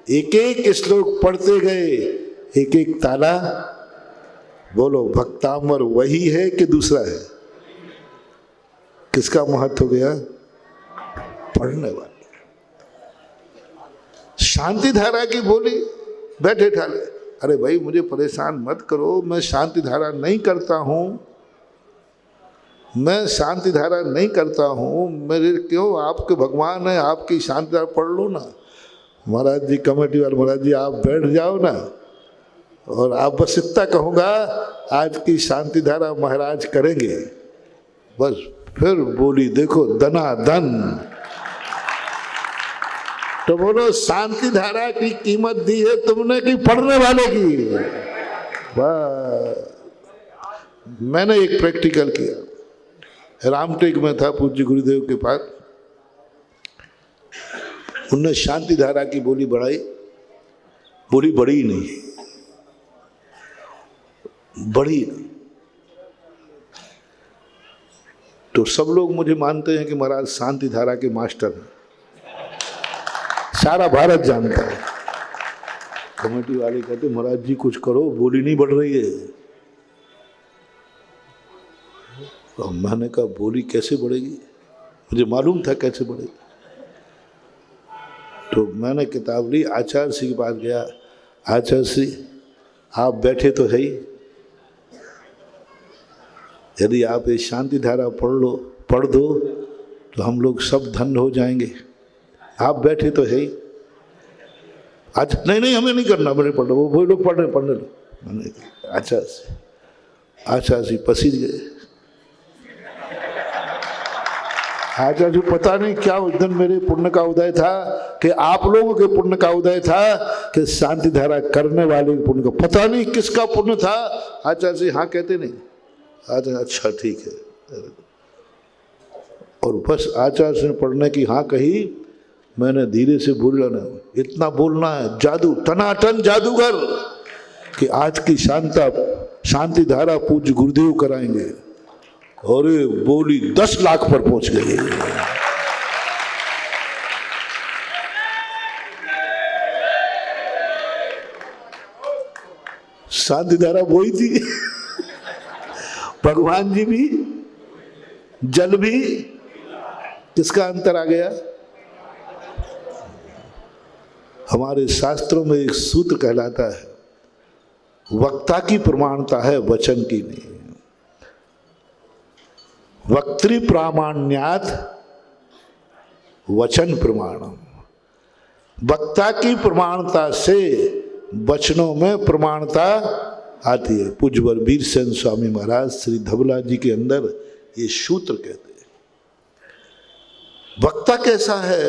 S1: एक एक श्लोक पढ़ते गए, एक एक ताला। बोलो भक्तांबर वही है कि दूसरा है? किसका महत्व हो गया? पढ़ने वाले। शांति धारा की बोली बैठे ठाले, अरे भाई मुझे परेशान मत करो, मैं शांति धारा नहीं करता हूं, मैं शांति धारा नहीं करता हूं, मेरे क्यों? आपके भगवान है, आपकी शांति धारा पढ़ लो ना। महाराज जी कमेटी वाले, महाराज जी आप बैठ जाओ ना, और आप बस इतना कहूँगा आज की शांति धारा महाराज करेंगे, बस फिर बोली देखो दनादन। तो बोलो शांति धारा की कीमत दी है तुमने कि पढ़ने वाले की? वाह। मैंने एक प्रैक्टिकल किया, रामटेक में था पूज्य गुरुदेव के पास, उनने शांति धारा की बोली बढ़ाई, बोली बढ़ी नहीं, बढ़ी नहीं। तो सब लोग मुझे मानते हैं कि महाराज शांति धारा के मास्टर हैं, सारा भारत जानता है। कमेटी वाले कहते महाराज जी कुछ करो, बोली नहीं बढ़ रही है। तो मैंने कहा बोली कैसे बढ़ेगी, मुझे मालूम था कैसे बढ़ेगी। तो मैंने किताब ली, आचार्य श्री के पास गया, आचार्य श्री आप बैठे तो है ही, यदि आप ये शांति धारा पढ़ दो तो हम लोग सब धन्य हो जाएंगे। आप बैठे तो है ही। आज नहीं हमें नहीं करना, मैंने पढ़ वो लोग पढ़ लो। मैंने अच्छा सी पसीज गए। आचार्य जी पता नहीं क्या उस दिन मेरे पुण्य का उदय था कि आप लोगों के पुण्य का उदय था कि शांति धारा करने वाले पुण्य का, पता नहीं किसका पुण्य था। आचार्य जी हाँ कहते नहीं। आचार्य अच्छा ठीक है। और बस आचार्य से पढ़ने की हाँ कही, मैंने धीरे से बोला ना, इतना बोलना है जादू, टनाटन जादूगर कि आज की शांति धारा पूज्य गुरुदेव कराएंगे। और बोली 10 लाख पर पहुंच गई। शांति धारा वही थी, भगवान जी भी, जल भी। किसका अंतर आ गया? हमारे शास्त्रों में एक सूत्र कहलाता है, वक्ता की प्रमाणता है वचन की नहीं। वक्तृ प्रामाण्यात वचन प्रमाणम। वक्ता की प्रमाणता से वचनों में प्रमाणता आती है। पूज्य वीर सेन स्वामी महाराज श्री धबला जी के अंदर ये सूत्र कहते हैं। वक्ता कैसा है?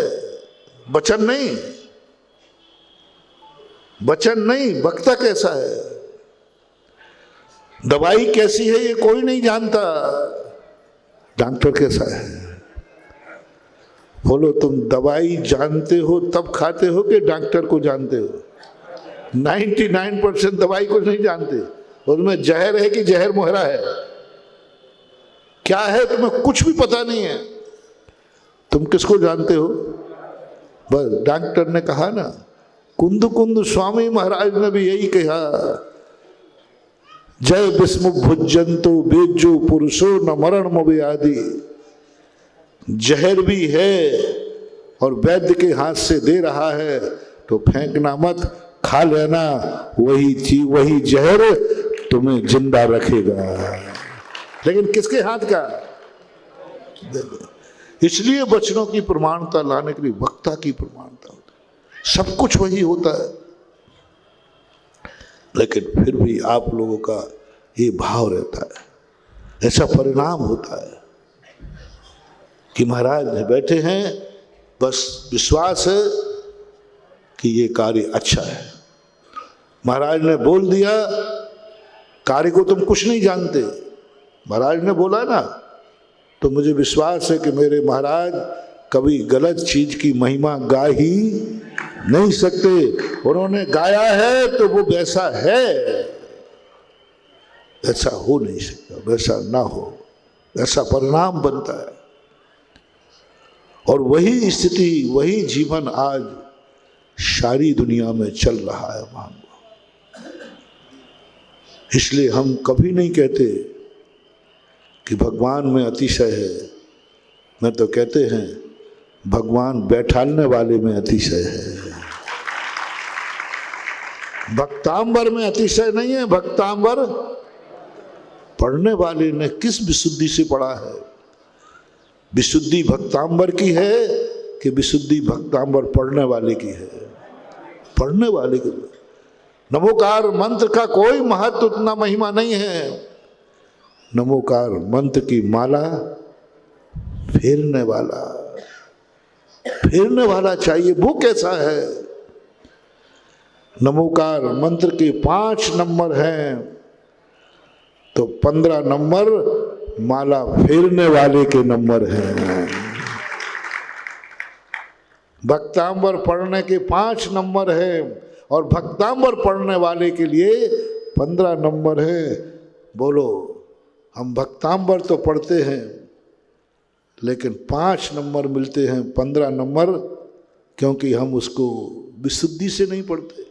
S1: वचन नहीं, वक्ता कैसा है? दवाई कैसी है ये कोई नहीं जानता, डॉक्टर कैसा है? बोलो तुम दवाई जानते हो तब खाते हो कि डॉक्टर को जानते हो? 99% दवाई को नहीं जानते। उसमें जहर है कि जहर मोहरा है, क्या है तुम्हें कुछ भी पता नहीं है। तुम किसको जानते हो? बस डॉक्टर ने कहा ना, कुंद स्वामी महाराज ने भी यही कहा, जय विस्म भुजंतो बेजो पुरुषो न मरण व्याधि। जहर भी है और वैद्य के हाथ से दे रहा है तो फेंकना मत, खा लेना, वही जहर तुम्हें जिंदा रखेगा। लेकिन किसके हाथ का? इसलिए वचनों की प्रमाणता लाने के लिए वक्ता की प्रमाणता होती है। सब कुछ वही होता है, लेकिन फिर भी आप लोगों का ये भाव रहता है, ऐसा परिणाम होता है कि महाराज बैठे हैं, बस विश्वास है कि ये कार्य अच्छा है। महाराज ने बोल दिया, कार्य को तुम कुछ नहीं जानते, महाराज ने बोला ना, तो मुझे विश्वास है कि मेरे महाराज कभी गलत चीज की महिमा गा ही नहीं सकते। उन्होंने गाया है तो वो वैसा है, ऐसा हो नहीं सकता, वैसा ना हो, ऐसा परिणाम बनता है। और वही स्थिति, वही जीवन आज सारी दुनिया में चल रहा है वहां। इसलिए हम कभी नहीं कहते कि भगवान में अतिशय है, मैं तो कहते हैं भगवान बैठालने वाले में अतिशय है। भक्तांबर में अतिशय नहीं है, भक्तांबर पढ़ने वाले ने किस विशुद्धि से पढ़ा है। विशुद्धि भक्तांबर की है कि विशुद्धि भक्तांबर पढ़ने वाले की है? पढ़ने वाले की। नमोकार मंत्र का कोई महत्व, उतना महिमा नहीं है। नमोकार मंत्र की माला फेरने वाला चाहिए। वो कैसा है? नमोकार मंत्र के 5 नंबर हैं तो 15 नंबर माला फेरने वाले के नंबर हैं। भक्तांबर पढ़ने के 5 नंबर हैं और भक्तांबर पढ़ने वाले के लिए 15 नंबर है। बोलो, हम भक्तांबर तो पढ़ते हैं लेकिन 5 नंबर मिलते हैं, 15 नंबर, क्योंकि हम उसको विशुद्धि से नहीं पढ़ते,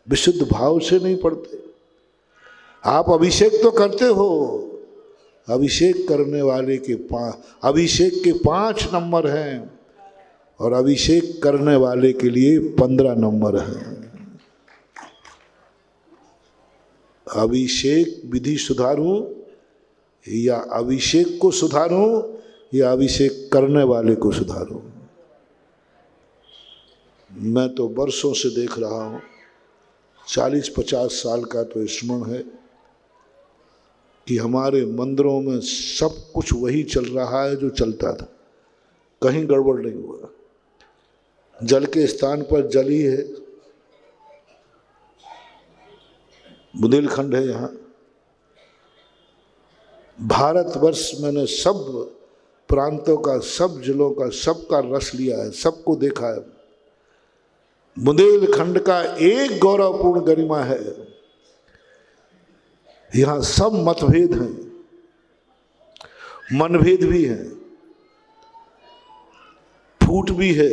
S1: विशुद्ध भाव से नहीं पढ़ते। आप अभिषेक तो करते हो, अभिषेक करने वाले के अभिषेक के 5 नंबर हैं और अभिषेक करने वाले के लिए 15 नंबर हैं। अभिषेक विधि सुधारूं या अभिषेक को सुधारूं या अभिषेक करने वाले को सुधारो। मैं तो बरसों से देख रहा हूँ, 40-50 साल का तो स्मरण है कि हमारे मंदिरों में सब कुछ वही चल रहा है जो चलता था, कहीं गड़बड़ नहीं हुआ। जल के स्थान पर जल ही है, बुंदेलखंड है यहाँ। भारतवर्ष मैंने सब प्रांतों का, सब जिलों का, सबका रस लिया है, सबको देखा है। बुंदेलखंड का एक गौरवपूर्ण गरिमा है, यहाँ सब मतभेद हैं, मनभेद भी हैं, फूट भी है,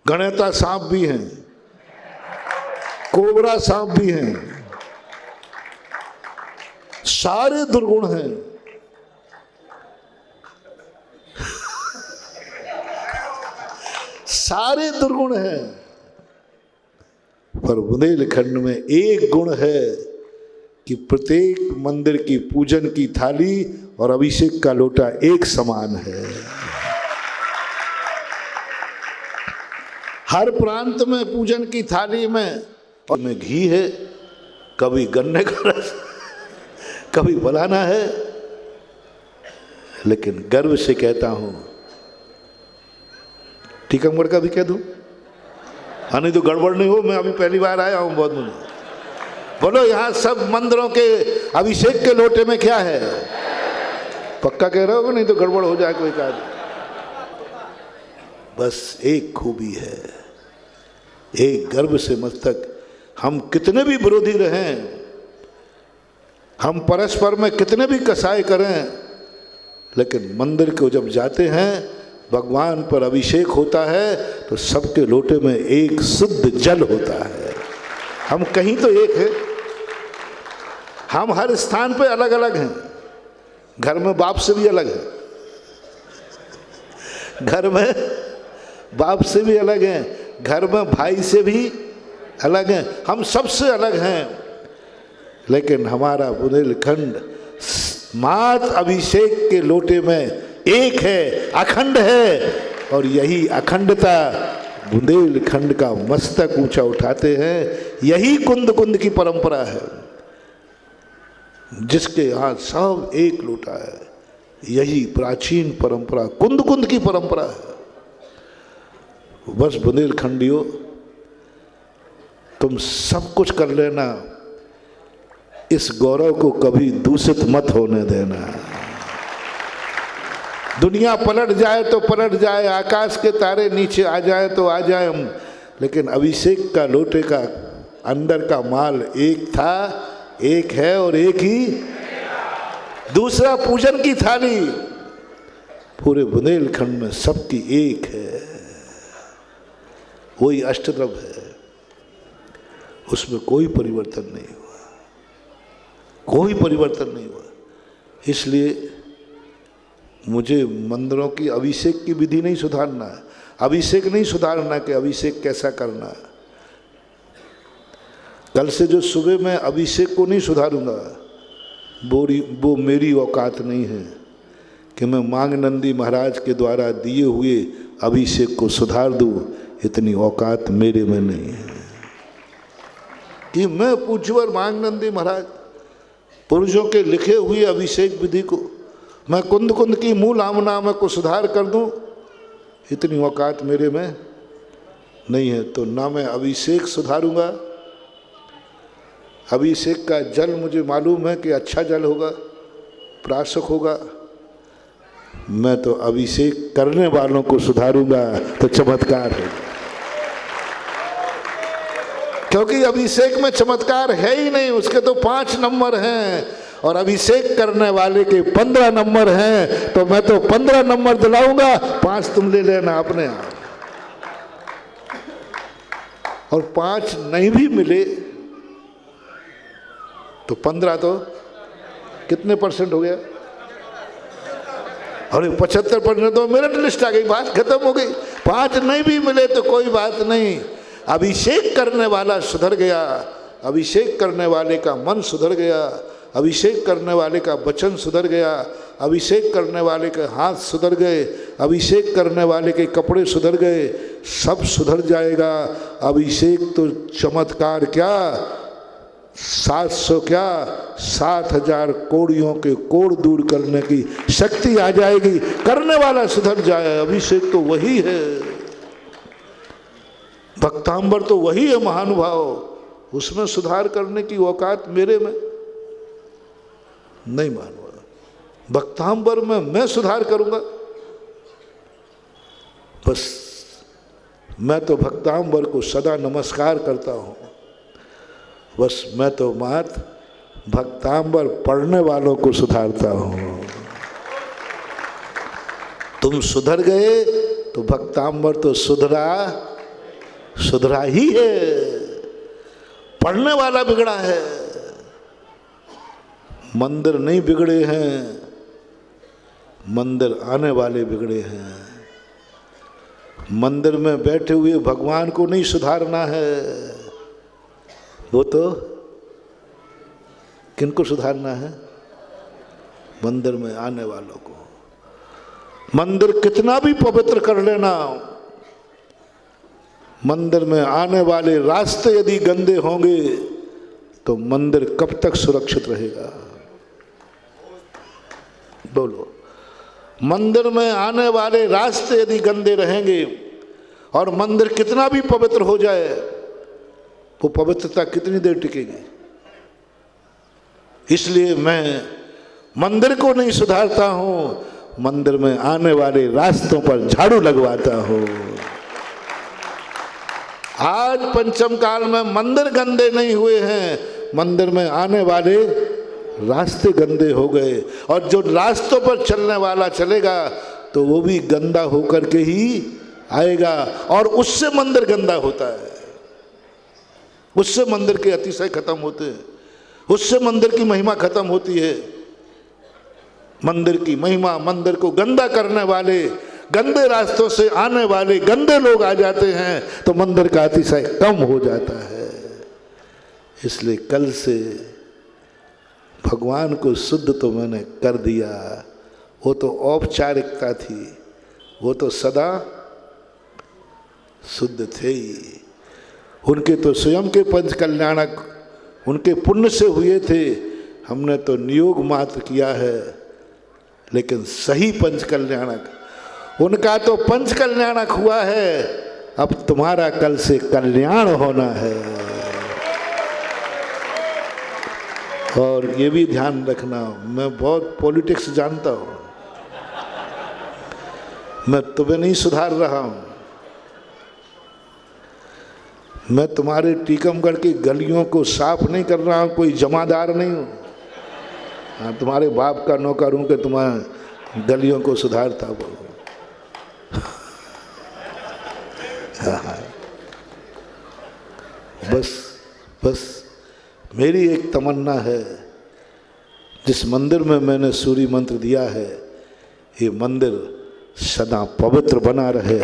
S1: गणेता सांप भी हैं, कोबरा सांप भी हैं, सारे दुर्गुण हैं। सारे दुर्गुण हैं, पर बुंदेलखंड में एक गुण है कि प्रत्येक मंदिर की पूजन की थाली और अभिषेक का लोटा एक समान है। हर प्रांत में पूजन की थाली में घी है, कभी गन्ने का रस, कभी फलाना है, लेकिन गर्व से कहता हूं, टीकमगढ़ का भी कह दूं, हाँ नहीं तो गड़बड़ नहीं हो, मैं अभी पहली बार आया हूं बहुत मुझे। बोलो यहाँ सब मंदिरों के अभिषेक के लोटे में क्या है? पक्का कह रहे हो, नहीं तो गड़बड़ हो जाए कोई काम। बस एक खूबी है, एक गर्व से मस्तक। हम कितने भी विरोधी रहें, हम परस्पर में कितने भी कसाई करें, लेकिन मंदिर को जब जाते हैं, भगवान पर अभिषेक होता है तो सबके लोटे में एक शुद्ध जल होता है। हम कहीं तो एक है, हम हर स्थान पे अलग अलग हैं। घर में बाप से भी अलग है, घर में बाप से भी अलग हैं, घर में भाई से भी अलग हैं, हम सबसे अलग हैं। लेकिन हमारा बुंदेलखंड मात अभिषेक के लोटे में एक है, अखंड है, और यही अखंडता बुंदेलखंड का मस्तक ऊंचा उठाते हैं। यही कुंद कुंद की परंपरा है, जिसके यहाँ सब एक लोटा है। यही प्राचीन परंपरा कुंद कुंद की परंपरा है। बस बुंदेलखंडियों, तुम सब कुछ कर लेना, इस गौरव को कभी दूषित मत होने देना। दुनिया पलट जाए तो पलट जाए, आकाश के तारे नीचे आ जाए तो आ जाए हम, लेकिन अभिषेक का लोटे का अंदर का माल एक था, एक है और एक ही। दूसरा पूजन की थाली पूरे बुंदेलखंड में सबकी एक है, वही अष्टद्रव्य है, उसमें कोई परिवर्तन नहीं हुआ, कोई परिवर्तन नहीं हुआ। इसलिए मुझे मंदिरों की अभिषेक की विधि नहीं सुधारना है, अभिषेक नहीं सुधारना कि अभिषेक कैसा करना है। कल से जो सुबह मैं अभिषेक को नहीं सुधारूंगा, वो मेरी औकात नहीं है कि मैं मांगनंदी महाराज के द्वारा दिए हुए अभिषेक को सुधार दूं। इतनी औकात मेरे में नहीं है कि मैं पूज्यवर मांगनंदी महाराज पुरुषों के लिखे हुए अभिषेक विधि को मैं कुंद कुंद की मूल आमनाम को सुधार कर दूं। इतनी औकात मेरे में नहीं है। तो ना मैं अभिषेक सुधारूंगा, अभिषेक का जल मुझे मालूम है कि अच्छा जल होगा, प्राशक होगा। मैं तो अभिषेक करने वालों को सुधारूंगा तो चमत्कार होगा, क्योंकि अभिषेक में चमत्कार है ही नहीं। उसके तो 5 नंबर हैं और अभिषेक करने वाले के 15 नंबर हैं। तो मैं तो 15 नंबर दिलाऊंगा, 5 तुम ले लेना अपने आप। और 5 नहीं भी मिले तो 15 तो कितने परसेंट हो गया? अरे 75% तो मेरिट लिस्ट आ गई, बात खत्म हो गई। 5 नहीं भी मिले तो कोई बात नहीं, अभिषेक करने वाला सुधर गया, अभिषेक करने वाले का मन सुधर गया, अभिषेक करने वाले का वचन सुधर गया, अभिषेक करने वाले के हाथ सुधर गए, अभिषेक करने वाले के कपड़े सुधर गए, सब सुधर जाएगा। अभिषेक तो चमत्कार क्या, 700 क्या 7000 कोड़ियों के कोड़ दूर करने की शक्ति आ जाएगी, करने वाला सुधर जाए। अभिषेक तो वही है, भक्तांबर तो वही है महानुभाव, उसमें सुधार करने की औकात मेरे में नहीं मानूंगा। भक्तांबर में मैं सुधार करूंगा? बस मैं तो भक्तांबर को सदा नमस्कार करता हूं। बस मैं तो मात भक्तांबर पढ़ने वालों को सुधारता हूं। तुम सुधर गए तो भक्तांबर तो सुधरा ही है। पढ़ने वाला बिगड़ा है, मंदिर नहीं बिगड़े हैं, मंदिर आने वाले बिगड़े हैं। मंदिर में बैठे हुए भगवान को नहीं सुधारना है, वो तो किनको सुधारना है? मंदिर में आने वालों को। मंदिर कितना भी पवित्र कर लेना, मंदिर में आने वाले रास्ते यदि गंदे होंगे तो मंदिर कब तक सुरक्षित रहेगा? बोलो। मंदिर में आने वाले रास्ते यदि गंदे रहेंगे और मंदिर कितना भी पवित्र हो जाए, वो पवित्रता कितनी देर टिकेगी? इसलिए मैं मंदिर को नहीं सुधारता हूं, मंदिर में आने वाले रास्तों पर झाड़ू लगवाता हूं। आज पंचम काल में मंदिर गंदे नहीं हुए हैं, मंदिर में आने वाले रास्ते गंदे हो गए। और जो रास्तों पर चलने वाला चलेगा तो वो भी गंदा होकर के ही आएगा, और उससे मंदिर गंदा होता है, उससे मंदिर के अतिशय खत्म होते हैं, उससे मंदिर की महिमा खत्म होती है। मंदिर की महिमा, मंदिर को गंदा करने वाले, गंदे रास्तों से आने वाले गंदे लोग आ जाते हैं तो मंदिर का अतिशय कम हो जाता है। इसलिए कल से भगवान को शुद्ध तो मैंने कर दिया, वो तो औपचारिकता थी, वो तो सदा शुद्ध थे ही। उनके तो स्वयं के पंच कल्याणक उनके पुण्य से हुए थे, हमने तो नियोग मात्र किया है। लेकिन सही पंच कल्याणक उनका तो पंच कल्याणक हुआ है, अब तुम्हारा कल से कल्याण होना है। और ये भी ध्यान रखना, मैं बहुत पॉलिटिक्स जानता हूँ, मैं तुम्हें नहीं सुधार रहा हूँ, मैं तुम्हारे टीकमगढ़ की गलियों को साफ नहीं कर रहा हूँ, कोई जमादार नहीं हूँ। हाँ, तुम्हारे बाप का नौकर हूँ कि तुम्हारे गलियों को सुधारता बोलो। हाँ, बस मेरी एक तमन्ना है, जिस मंदिर में मैंने सूर्य मंत्र दिया है, ये मंदिर सदा पवित्र बना रहे,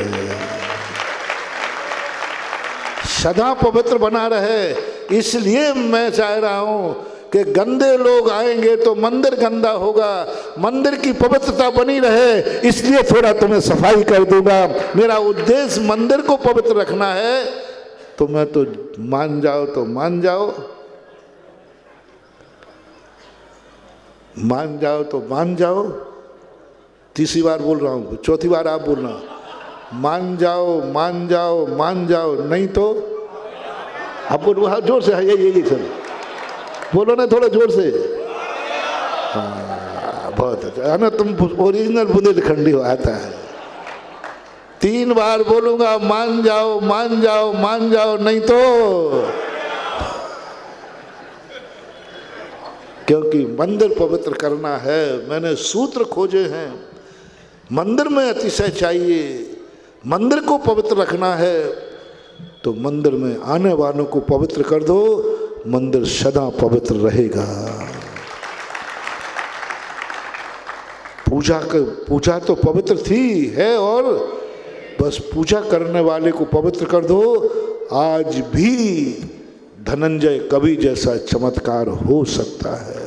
S1: सदा पवित्र बना रहे। इसलिए मैं चाह रहा हूं कि गंदे लोग आएंगे तो मंदिर गंदा होगा, मंदिर की पवित्रता बनी रहे, इसलिए थोड़ा तुम्हें सफाई कर दूंगा। मेरा उद्देश्य मंदिर को पवित्र रखना है। तो मैं तो मान जाओ तो मान जाओ, मान जाओ तो मान जाओ। तीसरी बार बोल रहा हूँ, चौथी बार आप बोलना, मान जाओ मान जाओ मान जाओ, नहीं तो आप बोलो। हाँ, जोर से, ये सर बोलो ना, थोड़ा जोर से। हाँ, बहुत अच्छा है ना, तुम ओरिजिनल बुंदेलखंडी हो, आता है। 3 बार बोलूंगा, मान जाओ मान जाओ मान जाओ, नहीं तो। क्योंकि मंदिर पवित्र करना है, मैंने सूत्र खोजे हैं। मंदिर में अतिशय चाहिए, मंदिर को पवित्र रखना है, तो मंदिर में आने वालों को पवित्र कर दो, मंदिर सदा पवित्र रहेगा। पूजा तो पवित्र थी, है, और बस पूजा करने वाले को पवित्र कर दो। आज भी धनंजय कवि जैसा चमत्कार हो सकता है।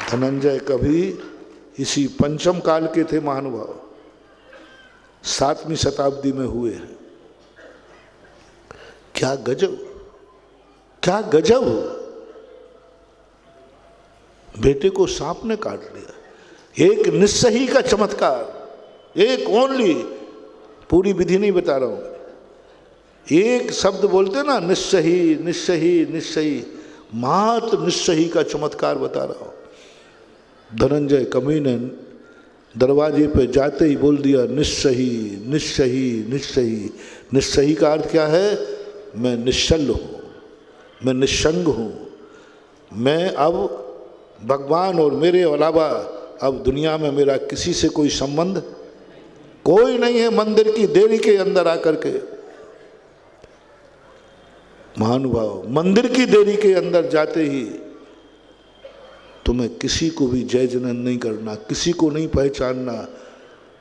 S1: धनंजय कवि इसी पंचम काल के थे महानुभाव, 7वीं शताब्दी में हुए हैं। क्या गजब, क्या गजब। बेटे को सांप ने काट लिया। एक निस्सही का चमत्कार, एक ओनली, पूरी विधि नहीं बता रहा हूं, एक शब्द बोलते ना, निस्सही निस्सही निस्सही, मात्र निस्सही का चमत्कार बता रहा हूं। धनंजय कवि ने दरवाजे पे जाते ही बोल दिया निस्सही निस्सही निस्सही। निस्सही का अर्थ क्या है? मैं निश्चल हूँ, मैं निस्संग हूँ, मैं अब भगवान और मेरे अलावा अब दुनिया में मेरा किसी से कोई संबंध कोई नहीं है। मंदिर की देरी के अंदर आकर के महानुभाव, मंदिर की देरी के अंदर जाते ही तुम्हें किसी को भी जय जनन नहीं करना, किसी को नहीं पहचानना,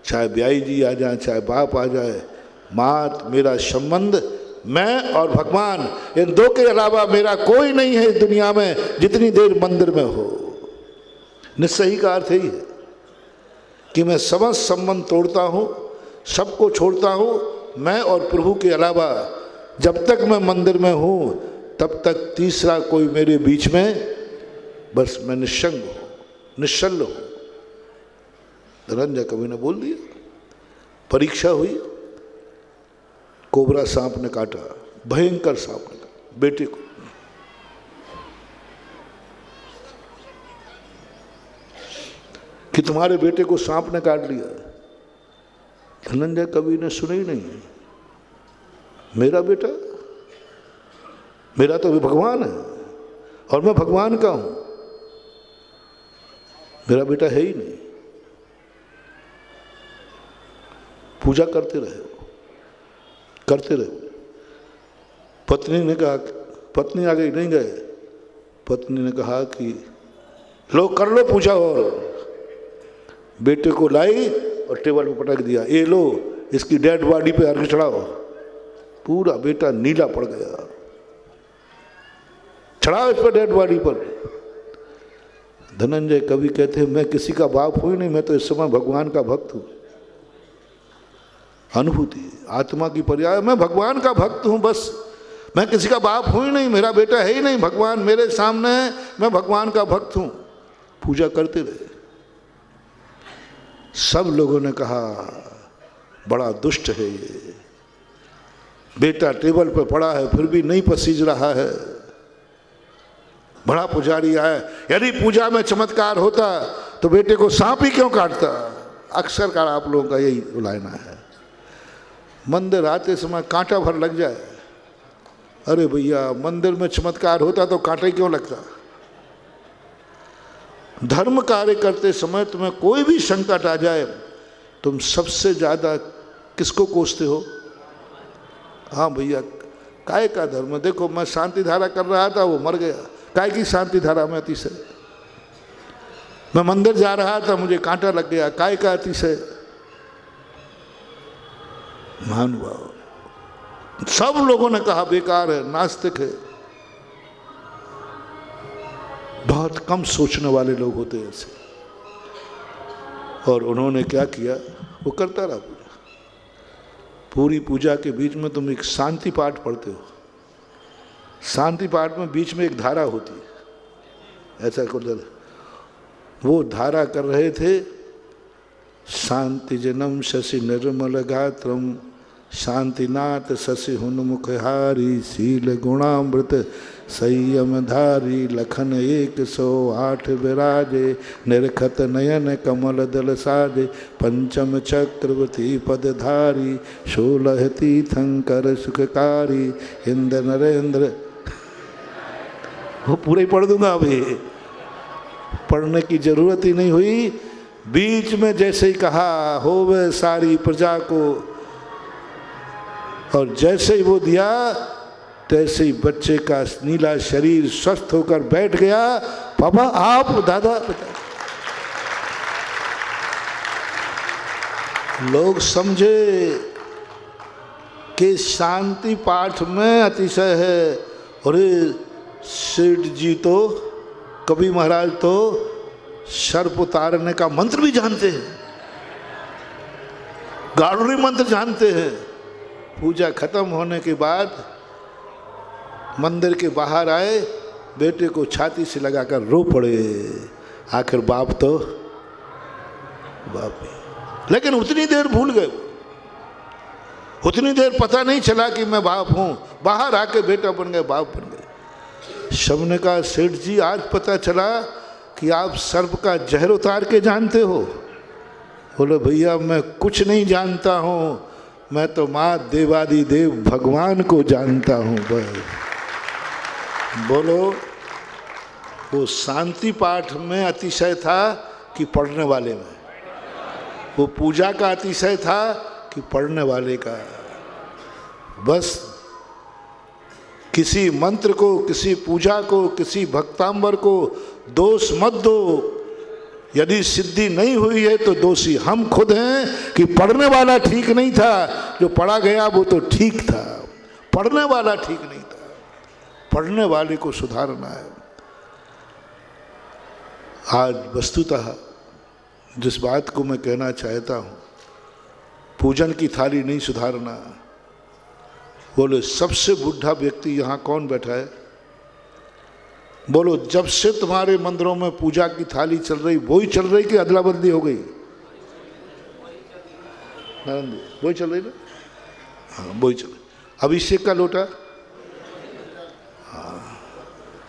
S1: चाहे ब्याई जी आ जाए, चाहे बाप आ जाए, मात्र मेरा संबंध मैं और भगवान, इन दो के अलावा मेरा कोई नहीं है इस दुनिया में, जितनी देर मंदिर में हो। निस्सही का अर्थ यही है कि मैं समस्त संबंध तोड़ता हूँ, सबको छोड़ता हूँ, मैं और प्रभु के अलावा जब तक मैं मंदिर में हूँ तब तक तीसरा कोई मेरे बीच में, बस मैं निश्चंग हूँ, निश्चल हूँ। धनंजय कवि ने बोल दिया। परीक्षा हुई, कोबरा सांप ने काटा, भयंकर सांप ने काटा बेटे को। कि तुम्हारे बेटे को सांप ने काट लिया। धनंजय कवि ने सुना ही नहीं। मेरा बेटा, मेरा तो भी भगवान है और मैं भगवान का हूं, मेरा बेटा है ही नहीं। पूजा करते रहे, करते रहे। पत्नी ने कहा, पत्नी आ गई, नहीं गए, पत्नी ने कहा कि लो कर लो पूजा, और बेटे को लाई और टेबल पर पटक दिया, ये लो इसकी डेड बॉडी पे अर्घ चढ़ाओ। पूरा बेटा नीला पड़ गया, चढ़ाओ इस पर डेड बॉडी पर। धनंजय कवि कहते हैं मैं किसी का बाप हूं ही नहीं, मैं तो इस समय भगवान का भक्त हूं। अनुभूति आत्मा की पर्याय, मैं भगवान का भक्त हूं, बस मैं किसी का बाप हूं ही नहीं, मेरा बेटा है ही नहीं, भगवान मेरे सामने है, मैं भगवान का भक्त हूं। पूजा करते रहे। सब लोगों ने कहा बड़ा दुष्ट है ये, बेटा टेबल पर पड़ा है फिर भी नहीं पसीज रहा है, बड़ा पुजारी आया, यदि पूजा में चमत्कार होता तो बेटे को सांप ही क्यों काटता। अक्सर का आप लोगों का यही उलायना है। मंदिर आते समय कांटा भर लग जाए, अरे भैया मंदिर में चमत्कार होता तो कांटा ही क्यों लगता। धर्म कार्य करते समय तुम्हें कोई भी संकट आ जाए, तुम सबसे ज्यादा किसको कोसते हो? हाँ भैया, काय का धर्म। देखो मैं शांति धारा कर रहा था, वो मर गया, काय की शांति धारा में अतिशय। मैं मंदिर जा रहा था, मुझे कांटा लग गया, काय का अतिशय। महानुभाव सब लोगों ने कहा बेकार है, नास्तिक है। बहुत कम सोचने वाले लोग होते हैं ऐसे। और उन्होंने क्या किया, वो करता रहा पूजा। पूरी पूजा के बीच में तुम एक शांति पाठ पढ़ते हो, शांति पाठ में बीच में एक धारा होती है, ऐसा कर वो धारा कर रहे थे। शांति जनम शशि निर्मल गात्रम शांतिनाथ शशि हुन्मुखहारी शील गुणामृत संयम धारी लखन 108 विराजे निरखत नयन कमल दल साजे पंचम चक्रवर्ती पदधारी 16 तीर्थंकर सुखकारी इंद्र नरेंद्र। वो पूरे ही पढ़ दूंगा, अभी पढ़ने की जरूरत ही नहीं हुई। बीच में जैसे ही कहा होवे सारी प्रजा को, और जैसे ही वो दिया तैसे ही बच्चे का नीला शरीर स्वस्थ होकर बैठ गया। पापा आप, दादा पिता। लोग समझे कि शांति पाठ में अतिशय है। अरे सेठ जी तो, कवि महाराज तो सर्प उतारने का मंत्र भी जानते हैं, गारुड़ी मंत्र जानते हैं। पूजा खत्म होने के बाद मंदिर के बाहर आए, बेटे को छाती से लगाकर रो पड़े। आखिर बाप तो बाप ही, लेकिन उतनी देर भूल गए, उतनी देर पता नहीं चला कि मैं बाप हूं। बाहर आके बेटा बन गए, बाप बन गए। शब ने कहा सेठ जी आज पता चला कि आप सर्प का जहर उतार के जानते हो। बोले भैया मैं कुछ नहीं जानता हूं, मैं तो माँ देवादि देव भगवान को जानता हूं बस। बोलो वो शांति पाठ में अतिशय था कि पढ़ने वाले में? वो पूजा का अतिशय था कि पढ़ने वाले का? बस किसी मंत्र को, किसी पूजा को, किसी भक्तांबर को दोष मत दो। यदि सिद्धि नहीं हुई है तो दोषी हम खुद हैं कि पढ़ने वाला ठीक नहीं था, जो पढ़ा गया वो तो ठीक था, पढ़ने वाला ठीक नहीं था। पढ़ने वाले को सुधारना है। आज वस्तुतः जिस बात को मैं कहना चाहता हूँ, पूजन की थाली नहीं सुधारना। बोले सबसे बुढ़ा व्यक्ति यहाँ कौन बैठा है? बोलो जब से तुम्हारे मंदिरों में पूजा की थाली चल रही वही चल रही कि अदला बदली हो गई? वही चल रही ना? हाँ वही चल रही। अभिषेक का लोटा, हाँ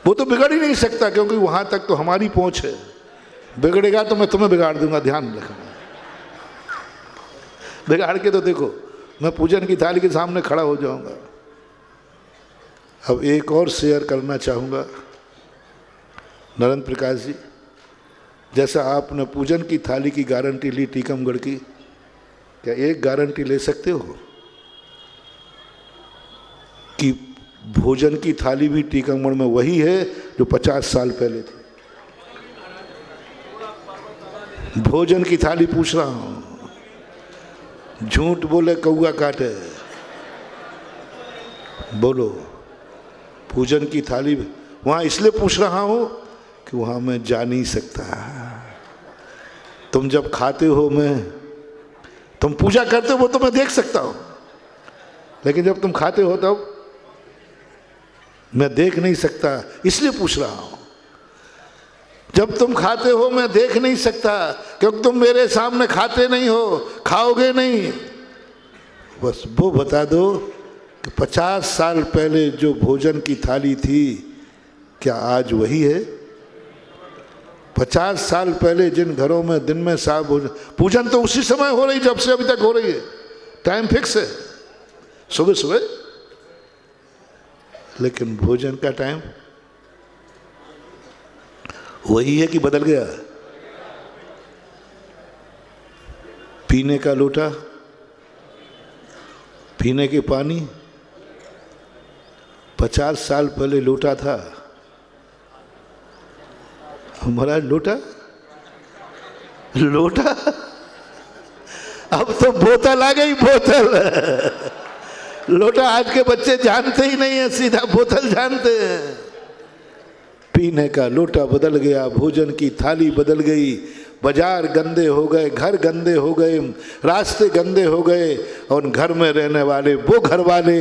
S1: वो तो बिगड़ ही नहीं सकता, क्योंकि वहां तक तो हमारी पहुंच है। बिगड़ेगा तो मैं तुम्हें बिगाड़ दूंगा, ध्यान रखना। बिगाड़ के तो देखो, मैं पूजन की थाली के सामने खड़ा हो जाऊंगा। अब एक और शेयर करना चाहूँगा नरेंद्र प्रकाश जी, जैसा आपने पूजन की थाली की गारंटी ली टीकमगढ़ की, क्या एक गारंटी ले सकते हो कि भोजन की थाली भी टीकमगढ़ में वही है जो 50 साल पहले थी? भोजन की थाली पूछ रहा हूं, झूठ बोले कौआ काटे। बोलो पूजन की थाली वहां इसलिए पूछ रहा हूं कि वहां मैं जा नहीं सकता। तुम जब खाते हो, तुम पूजा करते हो वो तो मैं देख सकता हूं, लेकिन जब तुम खाते हो तब मैं देख नहीं सकता, इसलिए पूछ रहा हूं। जब तुम खाते हो मैं देख नहीं सकता, क्योंकि तुम मेरे सामने खाते नहीं हो, खाओगे नहीं। बस वो बता दो कि 50 साल पहले जो भोजन की थाली थी क्या आज वही है? 50 साल पहले जिन घरों में दिन में साफ भोजन, पूजन तो उसी समय हो रही जब से अभी तक हो रही है, टाइम फिक्स है, सुबह सुबह। लेकिन भोजन का टाइम वही है कि बदल गया? पीने का लोटा, पीने के पानी 50 साल पहले लोटा था, हमारा लोटा अब तो बोतल आ गई, बोतल। लोटा आज के बच्चे जानते ही नहीं है, सीधा बोतल जानते हैं। पीने का लोटा बदल गया, भोजन की थाली बदल गई, बाजार गंदे हो गए, घर गंदे हो गए, रास्ते गंदे हो गए, और घर में रहने वाले वो घर वाले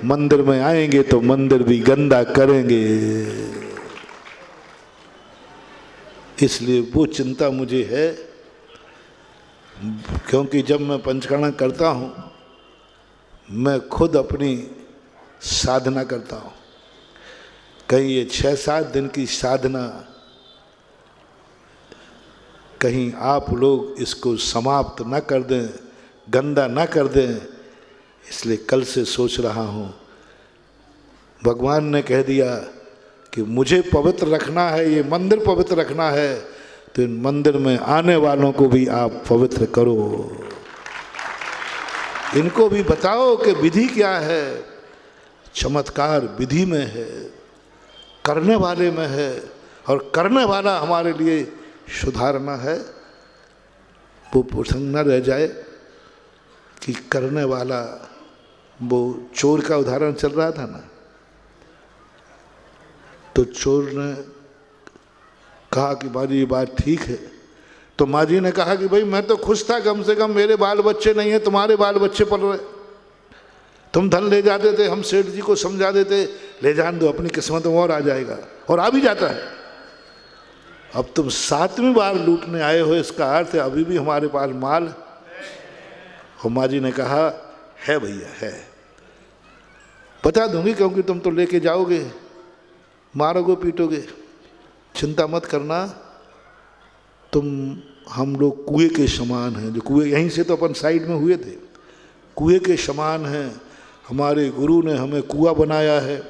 S1: मंदिर में आएंगे तो मंदिर भी गंदा करेंगे। इसलिए वो चिंता मुझे है, क्योंकि जब मैं पंचकर्म करता हूँ मैं खुद अपनी साधना करता हूँ। कहीं ये 6-7 दिन की साधना, कहीं आप लोग इसको समाप्त न कर दें, गंदा न कर दें, इसलिए कल से सोच रहा हूँ। भगवान ने कह दिया कि मुझे पवित्र रखना है, ये मंदिर पवित्र रखना है, तो इन मंदिर में आने वालों को भी आप पवित्र करो। इनको भी बताओ कि विधि क्या है। चमत्कार विधि में है, करने वाले में है, और करने वाला हमारे लिए सुधारना है। वो प्रसंग न रह जाए कि करने वाला, वो चोर का उदाहरण चल रहा था ना, तो चोर ने कहा कि माँ जी ये बात ठीक है। तो माँ जी ने कहा कि भाई मैं तो खुश था, कम से कम मेरे बाल बच्चे नहीं है, तुम्हारे बाल बच्चे पल रहे। तुम धन ले जाते थे, हम सेठ जी को समझा देते ले जान दो, अपनी किस्मत में और आ जाएगा, और आ भी जाता है। अब तुम 7वीं बार लूटने आए हो, इसका अर्थ है अभी भी हमारे पास माल। और माँ जी ने कहा है भैया है, बता दूंगी, क्योंकि तुम तो लेके जाओगे, मारोगे पीटोगे, चिंता मत करना। तुम हम लोग कुएं के समान हैं, जो कुएं यहीं से तो अपन साइड में हुए थे, कुएं के समान हैं। हमारे गुरु ने हमें कुआं बनाया है,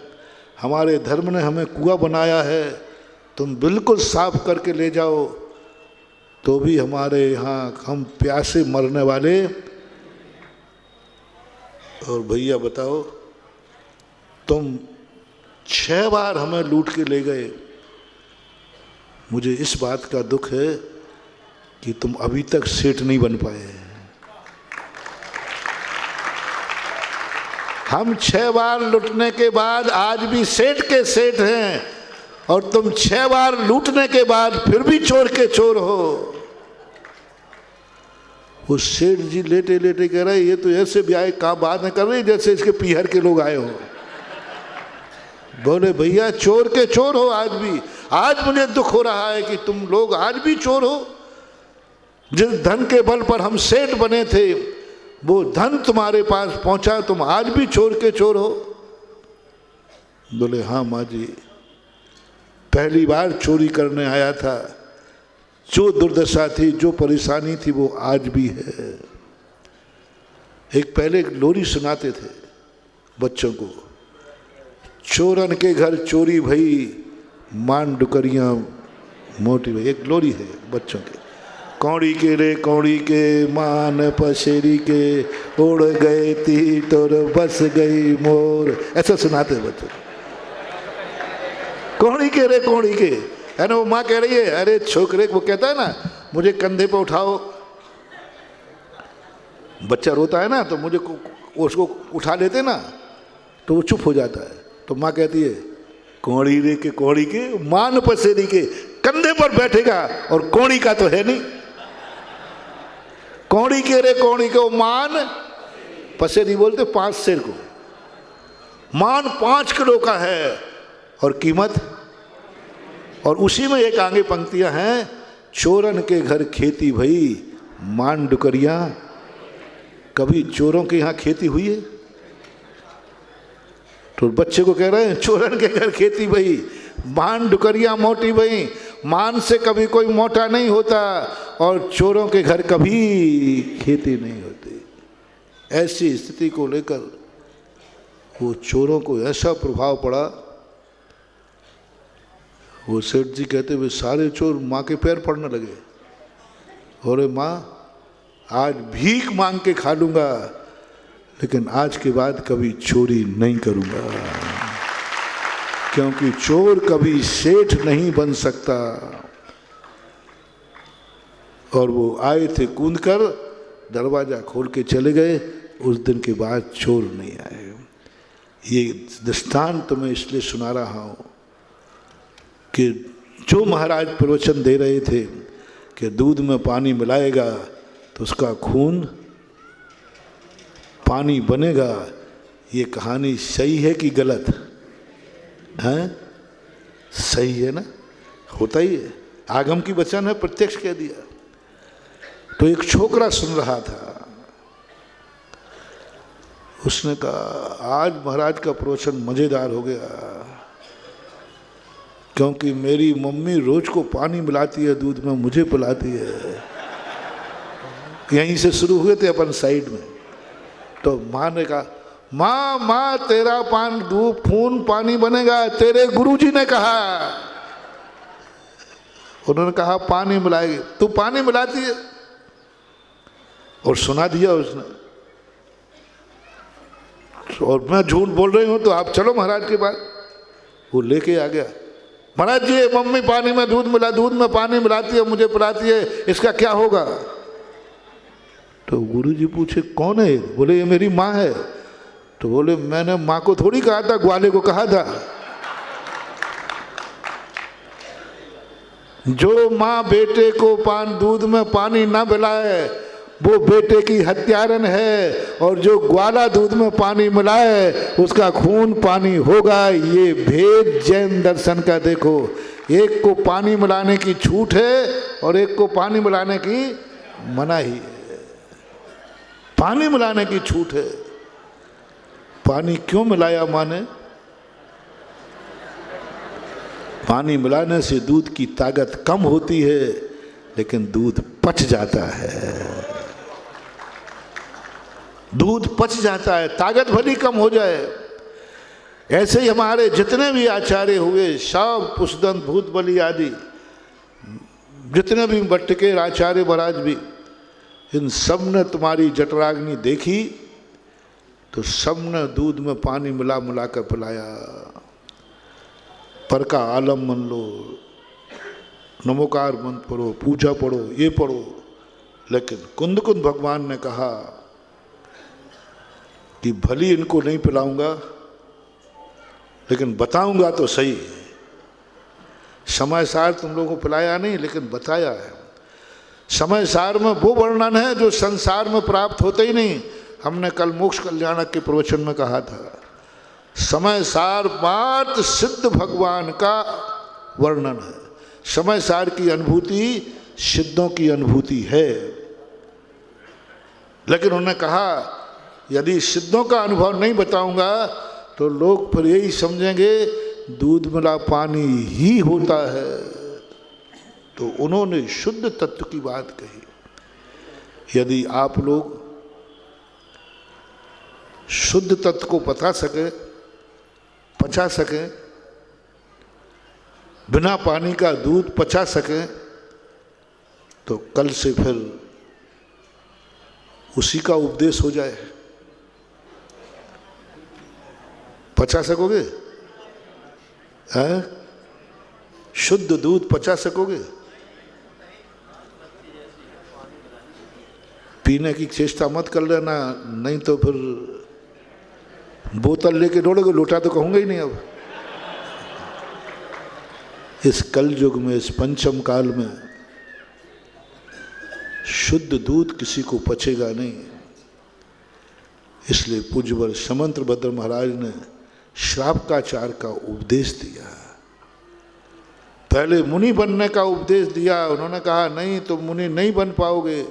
S1: हमारे धर्म ने हमें कुआं बनाया है। तुम बिल्कुल साफ करके ले जाओ, तो भी हमारे यहाँ हम प्यासे मरने वाले। और भैया बताओ, तुम 6 बार हमें लूट के ले गए। मुझे इस बात का दुख है कि तुम अभी तक सेठ नहीं बन पाए। हम 6 बार लूटने के बाद आज भी सेठ के सेठ हैं, और तुम 6 बार लूटने के बाद फिर भी चोर के चोर हो। वो सेठ जी लेटे लेटे कह रहे ये तो ऐसे ब्याह का बात कर रही जैसे इसके पीहर के लोग आए हो। बोले भैया चोर के चोर हो आज भी। आज मुझे दुख हो रहा है कि तुम लोग आज भी चोर हो। जिस धन के बल पर हम सेठ बने थे, वो धन तुम्हारे पास पहुंचा, तुम आज भी चोर के चोर हो। बोले हाँ माँ जी, पहली बार चोरी करने आया था, जो दुर्दशा थी, जो परेशानी थी, वो आज भी है। एक पहले एक लोरी सुनाते थे बच्चों को, चोरन के घर चोरी भई, मान डुकरियाँ मोटी भई। एक लोरी है बच्चों के, कौड़ी के रे कौड़ी के, मान पसेरी के, उड़ गए तीर और बस गई मोर, ऐसा सुनाते हैं बच्चों। कौड़ी के रे कौड़ी के, है ना। वो माँ कह रही है अरे छोकरे, वो कहता है ना मुझे कंधे पे उठाओ, बच्चा रोता है ना तो मुझे उसको उठा लेते ना तो वो चुप हो जाता है। तो माँ कहती है कौड़ी रे के कौड़ी के, मान पसेरी के, कंधे पर बैठेगा और कौड़ी का तो है नहीं। कौड़ी के रे कौड़ी को, मान पसेरी बोलते 5 सेर को, मान 5 किलो का है और कीमत। और उसी में एक आगे पंक्तियां हैं, चोरन के घर खेती भई, मान डुकरिया। कभी चोरों के यहाँ खेती हुई है? तो बच्चे को कह रहे हैं चोरन के घर खेती भई, मान डुकरिया मोटी भई। मान से कभी कोई मोटा नहीं होता, और चोरों के घर कभी खेती नहीं होती। ऐसी स्थिति को लेकर वो चोरों को ऐसा प्रभाव पड़ा, वो सेठ जी कहते हुए सारे चोर माँ के पैर पड़ने लगे। अरे माँ, आज भीख मांग के खा लूँगा, लेकिन आज के बाद कभी चोरी नहीं करूँगा, क्योंकि चोर कभी सेठ नहीं बन सकता। और वो आए थे कूद कर, दरवाज़ा खोल के चले गए। उस दिन के बाद चोर नहीं आए। ये दृष्टांत तो मैं इसलिए सुना रहा हूँ कि जो महाराज प्रवचन दे रहे थे कि दूध में पानी मिलाएगा तो उसका खून पानी बनेगा, ये कहानी सही है कि गलत है? सही है ना, होता ही है, आगम की वचन है, प्रत्यक्ष कह दिया। तो एक छोकरा सुन रहा था, उसने कहा आज महाराज का प्रवचन मज़ेदार हो गया, क्योंकि मेरी मम्मी रोज को पानी मिलाती है दूध में, मुझे पिलाती है। यहीं से शुरू हुए थे अपन साइड में। तो माँ ने कहा माँ माँ तेरा दूध खून पानी बनेगा, तेरे गुरुजी ने कहा। उन्होंने कहा पानी मिलाएगी, तू पानी मिलाती है? और सुना दिया उसने। और मैं झूठ बोल रही हूँ तो आप चलो महाराज के पास। वो लेके आ गया, महाराज जी मम्मी पानी में दूध में पानी मिलाती है, मुझे पिलाती है, इसका क्या होगा? तो गुरुजी पूछे कौन है? बोले ये मेरी माँ है। तो बोले मैंने माँ को थोड़ी कहा था, ग्वाले को कहा था। जो माँ बेटे को दूध में पानी न मिलाए वो बेटे की हत्यारन है, और जो ग्वाला दूध में पानी मिलाए उसका खून पानी होगा। ये भेद जैन दर्शन का देखो, एक को पानी मिलाने की छूट है और एक को पानी मिलाने की मनाही है। पानी मिलाने की छूट है। पानी क्यों मिलाया माने? पानी मिलाने से दूध की ताकत कम होती है, लेकिन दूध पच जाता है। दूध पच जाता है, ताकत भली कम हो जाए। ऐसे ही हमारे जितने भी आचार्य हुए, सब पुष्दंत भूत बलि आदि जितने भी बट्टकेर आचार्य महाराज भी, इन सब ने तुम्हारी जठराग्नि देखी तो सब ने दूध में पानी मिला मिला कर पिलाया। पर का आलम मन लो, नमोकार मंत्र पढ़ो, पूजा पढ़ो, ये पढ़ो, लेकिन कुंद कुंद भगवान ने कहा कि भली इनको नहीं पिलाऊंगा, लेकिन बताऊंगा तो सही। समय सार तुम लोगों को पिलाया नहीं, लेकिन बताया है। समय सार में वो वर्णन है जो संसार में प्राप्त होते ही नहीं। हमने कल मोक्ष कल्याणक के प्रवचन में कहा था, समय सार मात्र सिद्ध भगवान का वर्णन है। समय सार की अनुभूति सिद्धों की अनुभूति है। लेकिन उन्होंने कहा यदि सिद्धों का अनुभव नहीं बताऊंगा तो लोग फिर यही समझेंगे दूध मिला पानी ही होता है। तो उन्होंने शुद्ध तत्व की बात कही। यदि आप लोग शुद्ध तत्व को बता सके, पचा सके, बिना पानी का दूध पचा सके, तो कल से फिर उसी का उपदेश हो जाए। पचा सकोगे? हैं? शुद्ध दूध पचा सकोगे? पीने की चेष्टा मत कर लेना, नहीं तो फिर बोतल लेके दौड़ोगे, लोटा तो कहूंगा ही नहीं। अब इस कल युग में, इस पंचम काल में शुद्ध दूध किसी को पचेगा नहीं। इसलिए पूज्यवर समंत्र भद्र महाराज ने श्रावकाचार का उपदेश दिया। पहले मुनि बनने का उपदेश दिया। उन्होंने कहा नहीं तुम मुनि नहीं बन पाओगे,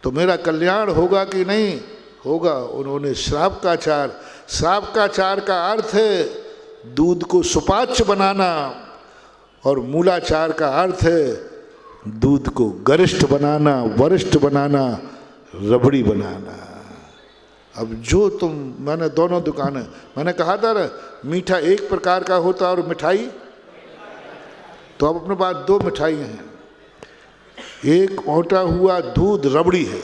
S1: तो मेरा कल्याण होगा कि नहीं होगा। उन्होंने श्रावकाचार, श्रावकाचार का अर्थ है दूध को सुपाच्य बनाना, और मूलाचार का अर्थ है दूध को गरिष्ठ बनाना, वरिष्ठ बनाना, रबड़ी बनाना। अब जो तुम, मैंने दोनों दुकानें, मैंने कहा था ना मीठा एक प्रकार का होता और मिठाई, तो अब अपने पास दो मिठाई हैं। एक ओटा हुआ दूध रबड़ी है,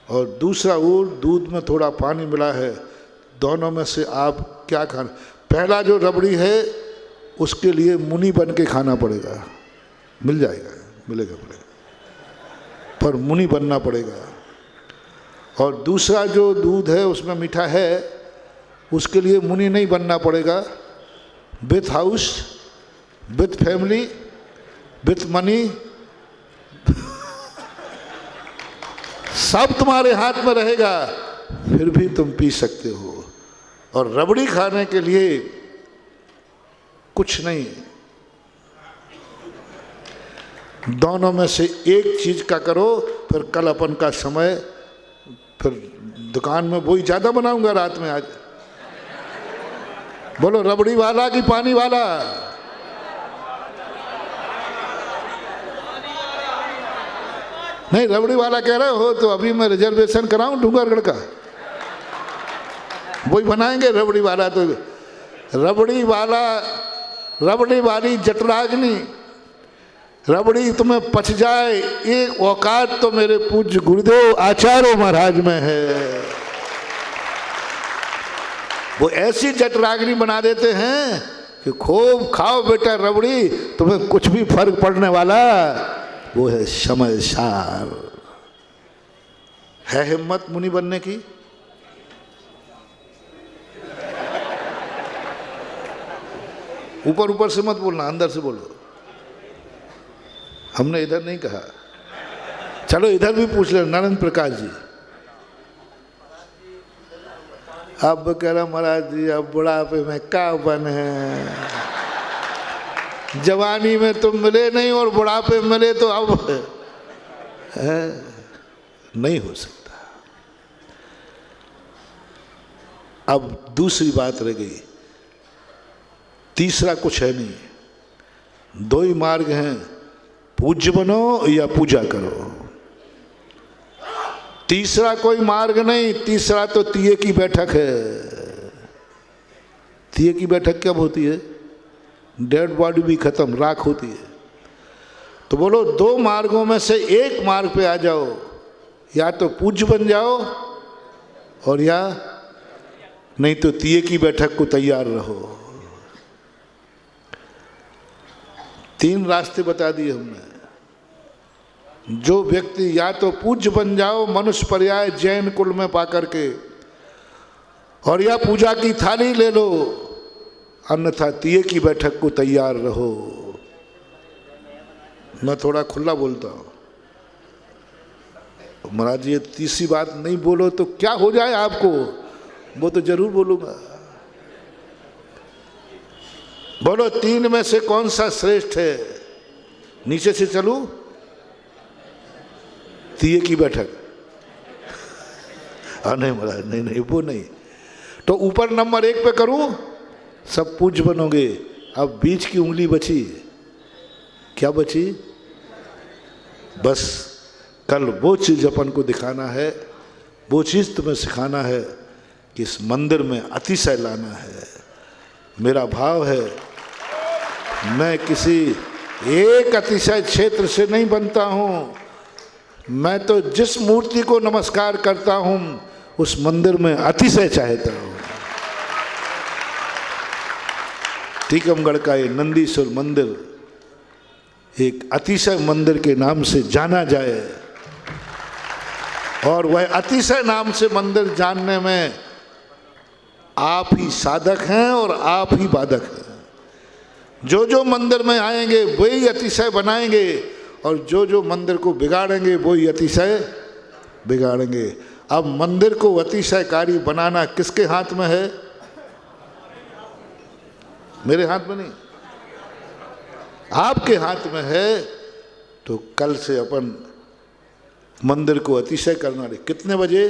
S1: और दूसरा और दूध में थोड़ा पानी मिला है। दोनों में से आप क्या खाना? पहला जो रबड़ी है उसके लिए मुनि बन के खाना पड़ेगा। मिल जाएगा, मिलेगा, पर मुनि बनना पड़ेगा। और दूसरा जो दूध है उसमें मीठा है, उसके लिए मुनि नहीं बनना पड़ेगा। With house, with family, with money, सब तुम्हारे हाथ में रहेगा, फिर भी तुम पी सकते हो। और रबड़ी खाने के लिए कुछ नहीं, दोनों में से एक चीज का करो। फिर कल अपन का समय, फिर दुकान में वही ज़्यादा बनाऊंगा रात में। आज बोलो रबड़ी वाला कि पानी वाला? नहीं, रबड़ी वाला कह रहे हो तो अभी मैं रिजर्वेशन कराऊं डूंगरगढ़ का, वही बनाएंगे रबड़ी वाला। तो रबड़ी वाला, रबड़ी वाली जठराग्नि, रबड़ी तुम्हें पच जाए, एक औकात तो मेरे पूज्य गुरुदेव आचार्य महाराज में है। वो ऐसी जठराग्नि बना देते हैं कि खूब खाओ बेटा रबड़ी, तुम्हें कुछ भी फर्क पड़ने वाला। वो है समय सार। है हिम्मत मुनि बनने की? ऊपर ऊपर से मत बोलना, अंदर से बोलो। हमने इधर नहीं कहा। चलो इधर भी पूछ ले, नरेंद्र प्रकाश जी। अब कह रहा महाराज जी अब बुढ़ापे में क्या बन है, जवानी में तो मिले नहीं और बुढ़ापे में मिले तो अब नहीं हो सकता। अब दूसरी बात रह गई, तीसरा कुछ है नहीं, दो ही मार्ग हैं, पूज्य बनो या पूजा करो। तीसरा कोई मार्ग नहीं, तीसरा तो तिये की बैठक है। तिये की बैठक कब होती है? डेड बॉडी भी खत्म, राख होती है। तो बोलो दो मार्गों में से एक मार्ग पे आ जाओ, या तो पूज्य बन जाओ और या नहीं तो तिये की बैठक को तैयार रहो। तीन रास्ते बता दिए हमने। जो व्यक्ति या तो पूज्य बन जाओ मनुष्य पर्याय जैन कुल में पाकर के, और या पूजा की थाली ले लो, अन्यथा तिये की बैठक को तैयार रहो। मैं थोड़ा खुला बोलता हूँ महाराज जी, ये तीसरी बात नहीं बोलो तो क्या हो जाए आपको, वो तो जरूर बोलूंगा। बोलो तीन में से कौन सा श्रेष्ठ है? नीचे से चलूं, तिये की बैठक? नहीं महाराज, नहीं नहीं वो नहीं। तो ऊपर नंबर 1 पे करूं, सब पूज्य बनोगे। अब बीच की उंगली बची, क्या बची? बस कल वो चीज अपन को दिखाना है, वो चीज तुम्हें सिखाना है कि इस मंदिर में अतिशय लाना है। मेरा भाव है, मैं किसी एक अतिशय क्षेत्र से नहीं बनता हूँ, मैं तो जिस मूर्ति को नमस्कार करता हूँ उस मंदिर में अतिशय चाहता हूँ। टीकमगढ़ का ये नंदीश्वर मंदिर एक अतिशय मंदिर के नाम से जाना जाए, और वह अतिशय नाम से मंदिर जानने में आप ही साधक हैं और आप ही बाधक हैं। जो जो मंदिर में आएंगे वही अतिशय बनाएंगे, और जो जो मंदिर को बिगाड़ेंगे वही अतिशय बिगाड़ेंगे। अब मंदिर को अतिशयकारी बनाना किसके हाथ में है? मेरे हाथ में नहीं, आपके हाथ में है। तो कल से अपन मंदिर को अतिशय करना रहे। कितने बजे?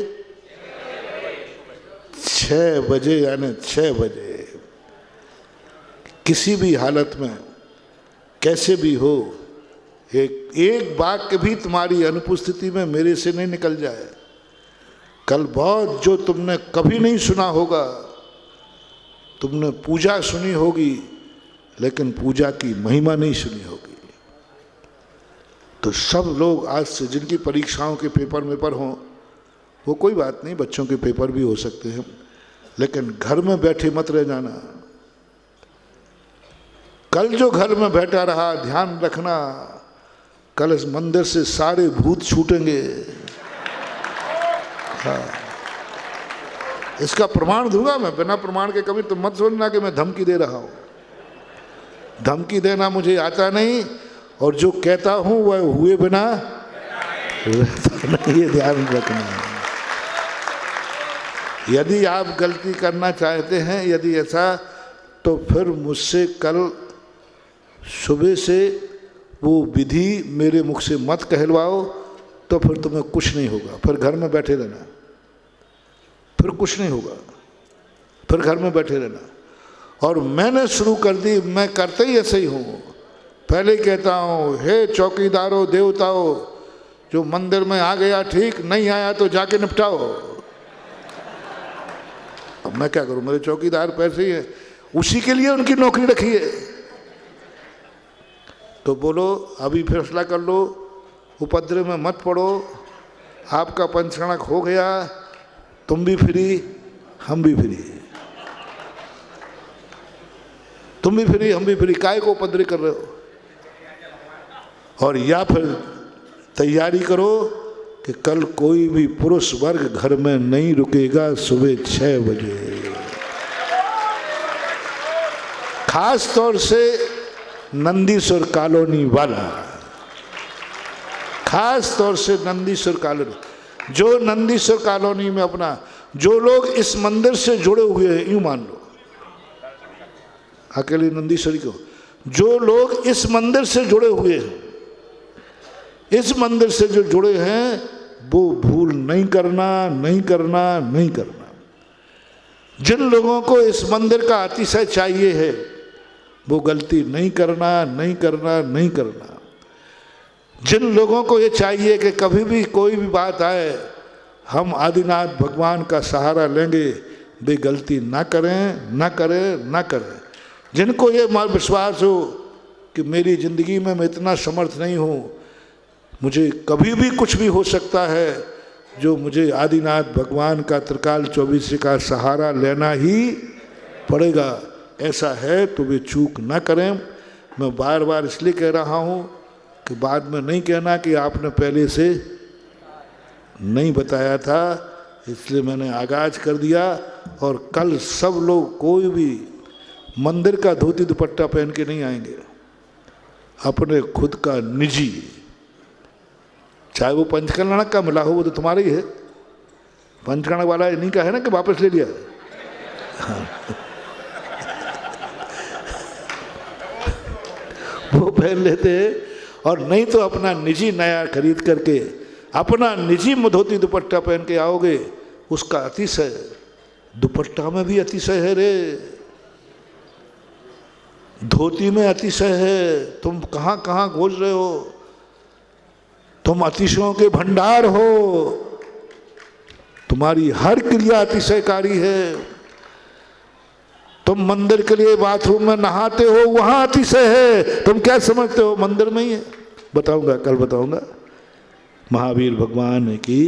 S1: 6 बजे, यानी 6 बजे। किसी भी हालत में कैसे भी हो, एक वाक्य भी तुम्हारी अनुपस्थिति में मेरे से नहीं निकल जाए। कल बहुत जो तुमने कभी नहीं सुना होगा, तुमने पूजा सुनी होगी लेकिन पूजा की महिमा नहीं सुनी होगी। तो सब लोग आज से जिनकी परीक्षाओं के पेपर हों, वो कोई बात नहीं, बच्चों के पेपर भी हो सकते हैं, लेकिन घर में बैठे मत रह जाना। कल जो घर में बैठा रहा, ध्यान रखना, कल इस मंदिर से सारे भूत छूटेंगे। हाँ, इसका प्रमाण दूंगा मैं, बिना प्रमाण के कभी तुम मत सोचना कि मैं धमकी दे रहा हूं। धमकी देना मुझे आता नहीं, और जो कहता हूं वह हुए बिना रहता नहीं, ये ध्यान रखना। यदि आप गलती करना चाहते हैं, यदि ऐसा, तो फिर मुझसे कल सुबह से वो विधि मेरे मुख से मत कहलवाओ, तो फिर तुम्हें कुछ नहीं होगा। फिर घर में बैठे रहना, फिर कुछ नहीं होगा, फिर घर में बैठे रहना। और मैंने शुरू कर दी, मैं करते ही ऐसे ही हूँ। पहले कहता हूँ, हे चौकीदारों देवताओं, जो मंदिर में आ गया ठीक, नहीं आया तो जाके निपटाओ। अब मैं क्या करूँ, मेरे चौकीदार पैसे ही है, उसी के लिए उनकी नौकरी रखी है। तो बोलो अभी फैसला कर लो, उपद्रव में मत पड़ो, आपका पंचकणक हो गया, तुम भी फ्री, हम भी फ्री, तुम भी फ्री, हम भी फ्री, काय को उपद्रव कर रहे हो? और या फिर तैयारी करो कि कल कोई भी पुरुष वर्ग घर में नहीं रुकेगा सुबह 6 बजे। खास तौर से नंदीश्वर कॉलोनी वाला, खास तौर से नंदीश्वर कॉलोनी, जो नंदीश्वर कॉलोनी में अपना जो लोग इस मंदिर से जुड़े हुए हैं, यूं मान लो अकेले नंदीश्वरी को, जो लोग इस मंदिर से जुड़े हुए हैं, इस मंदिर से जो जुड़े हैं, वो भूल नहीं करना, नहीं करना, नहीं करना। जिन लोगों को इस मंदिर का अतिशय चाहिए है, वो गलती नहीं करना, नहीं करना, नहीं करना। जिन लोगों को ये चाहिए कि कभी भी कोई भी बात आए हम आदिनाथ भगवान का सहारा लेंगे, वे गलती ना करें, ना करें, ना करें। जिनको ये विश्वास हो कि मेरी ज़िंदगी में मैं इतना समर्थ नहीं हूँ, मुझे कभी भी कुछ भी हो सकता है, जो मुझे आदिनाथ भगवान का त्रिकाल 24 का सहारा लेना ही पड़ेगा, ऐसा है तो वे चूक ना करें। मैं बार बार इसलिए कह रहा हूँ कि बाद में नहीं कहना कि आपने पहले से नहीं बताया था, इसलिए मैंने आगाज कर दिया। और कल सब लोग कोई भी मंदिर का धोती दुपट्टा पहन के नहीं आएंगे, अपने खुद का निजी, चाहे वो पंचकर्णक का मिला हो, वो तो तुम्हारा ही है। पंचकर्णक वाला नहीं का है ना कि वापस ले लिया। वो पहन लेते हैं, और नहीं तो अपना निजी नया खरीद करके अपना निजी धोती दुपट्टा पहन के आओगे, उसका अतिशय, दुपट्टा में भी अतिशय है रे, धोती में अतिशय है। तुम कहाँ कहाँ खोज रहे हो, तुम अतिशयों के भंडार हो, तुम्हारी हर क्रिया अतिशयकारी है। तुम मंदिर के लिए बाथरूम में नहाते हो, वहां अतिशय है, तुम क्या समझते हो मंदिर में ही है? बताऊंगा, कल बताऊंगा। महावीर भगवान की